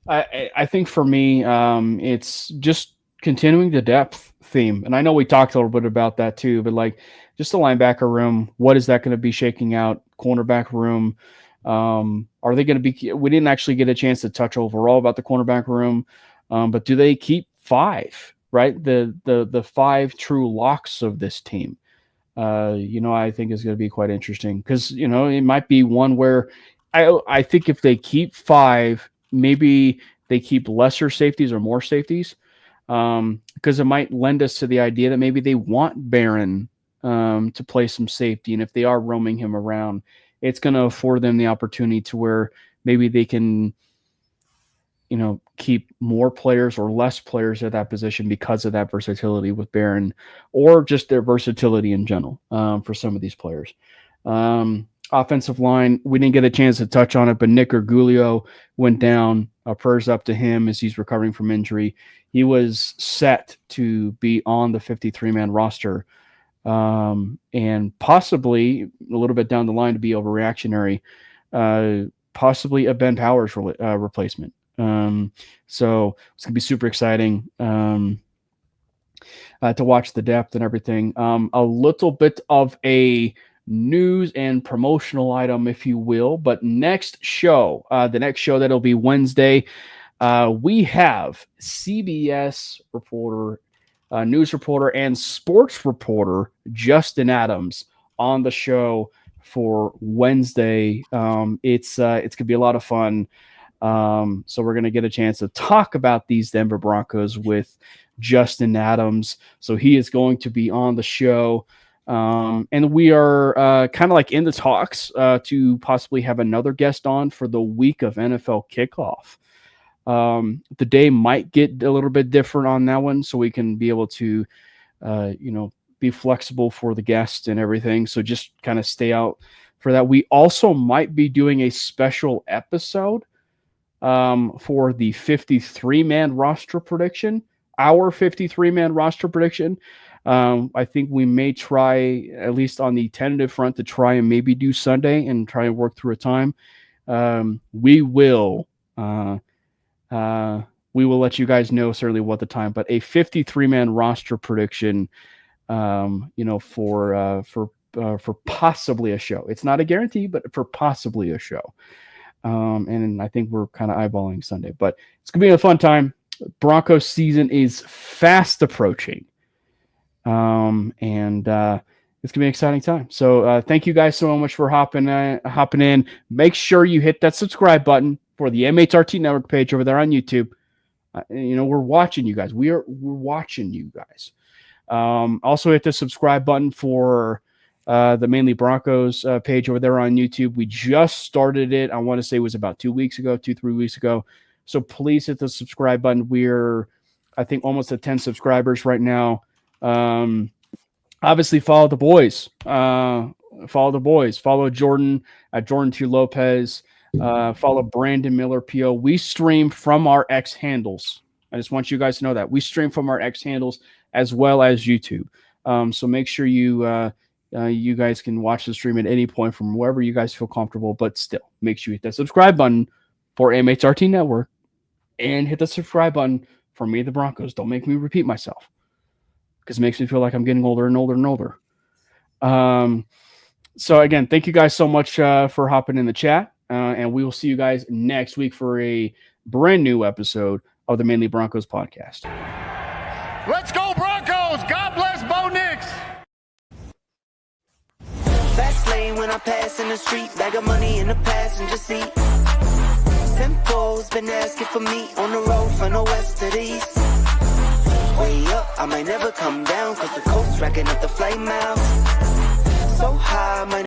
I think for me, it's just continuing the depth theme. And I know we talked a little bit about that too, but like just the linebacker room, what is that going to be shaking out? Cornerback room. Are they going to be, we didn't actually get a chance to touch overall about the cornerback room, but do they keep five, right? The five true locks of this team. I think is going to be quite interesting because, it might be one where I think if they keep five, maybe they keep lesser safeties or more safeties, because it might lend us to the idea that maybe they want Barron to play some safety. And if they are roaming him around, it's going to afford them the opportunity to where maybe they can, keep more players or less players at that position because of that versatility with Barron, or just their versatility in general for some of these players. Offensive line, we didn't get a chance to touch on it, but Nick Ergulio went down. Prayers up to him as he's recovering from injury. He was set to be on the 53-man roster, and possibly a little bit down the line to be overreactionary. possibly a Ben Powers replacement. So it's gonna be super exciting to watch the depth and everything. A little bit of a news and promotional item, if you will, but the next show that'll be Wednesday, we have CBS reporter, news reporter, and sports reporter Justin Adams on the show for Wednesday. It's gonna be a lot of fun. So we're gonna get a chance to talk about these Denver Broncos with Justin Adams. So he is going to be on the show. And we are kind of like in the talks to possibly have another guest on for the week of NFL kickoff. The day might get a little bit different on that one, so we can be able to, be flexible for the guests and everything. So just kind of stay out for that. We also might be doing a special episode for the 53-man roster prediction, our 53-man roster prediction. I think we may try, at least on the tentative front, to try and maybe do Sunday and try and work through a time. We will let you guys know certainly what the time, but a 53-man roster prediction, for possibly a show. It's not a guarantee, but for possibly a show. And I think we're kind of eyeballing Sunday, but it's gonna be a fun time. Broncos season is fast approaching. And it's gonna be an exciting time. So thank you guys so much for hopping in. Make sure you hit that subscribe button for the MHRT Network page over there on YouTube. We're watching you guys. We're watching you guys. Also hit the subscribe button for the Mainly Broncos page over there on YouTube. We just started it. I want to say it was about 3 weeks ago. So please hit the subscribe button. We're, I think, almost at 10 subscribers right now. Obviously follow the boys. Follow Jordan at Jordan T. Lopez. Follow Brandon Miller PO. We stream from our X handles. I just want you guys to know that we stream from our X handles as well as YouTube. So make sure you guys can watch the stream at any point from wherever you guys feel comfortable, but still make sure you hit that subscribe button for MHRT Network and hit the subscribe button for Me the Broncos. Don't make me repeat myself, because it makes me feel like I'm getting older and older and older. So again, thank you guys so much for hopping in the chat. And we will see you guys next week for a brand new episode of the Mainly Broncos podcast. Let's go Broncos! God bless Bo Nix! Fast lane when I pass in the street, bag of money in the passenger seat. Simcoe's been asking for me on the road from the west to the east. Way up, I might never come down, cause the coast's racking up the flight miles. So high, I might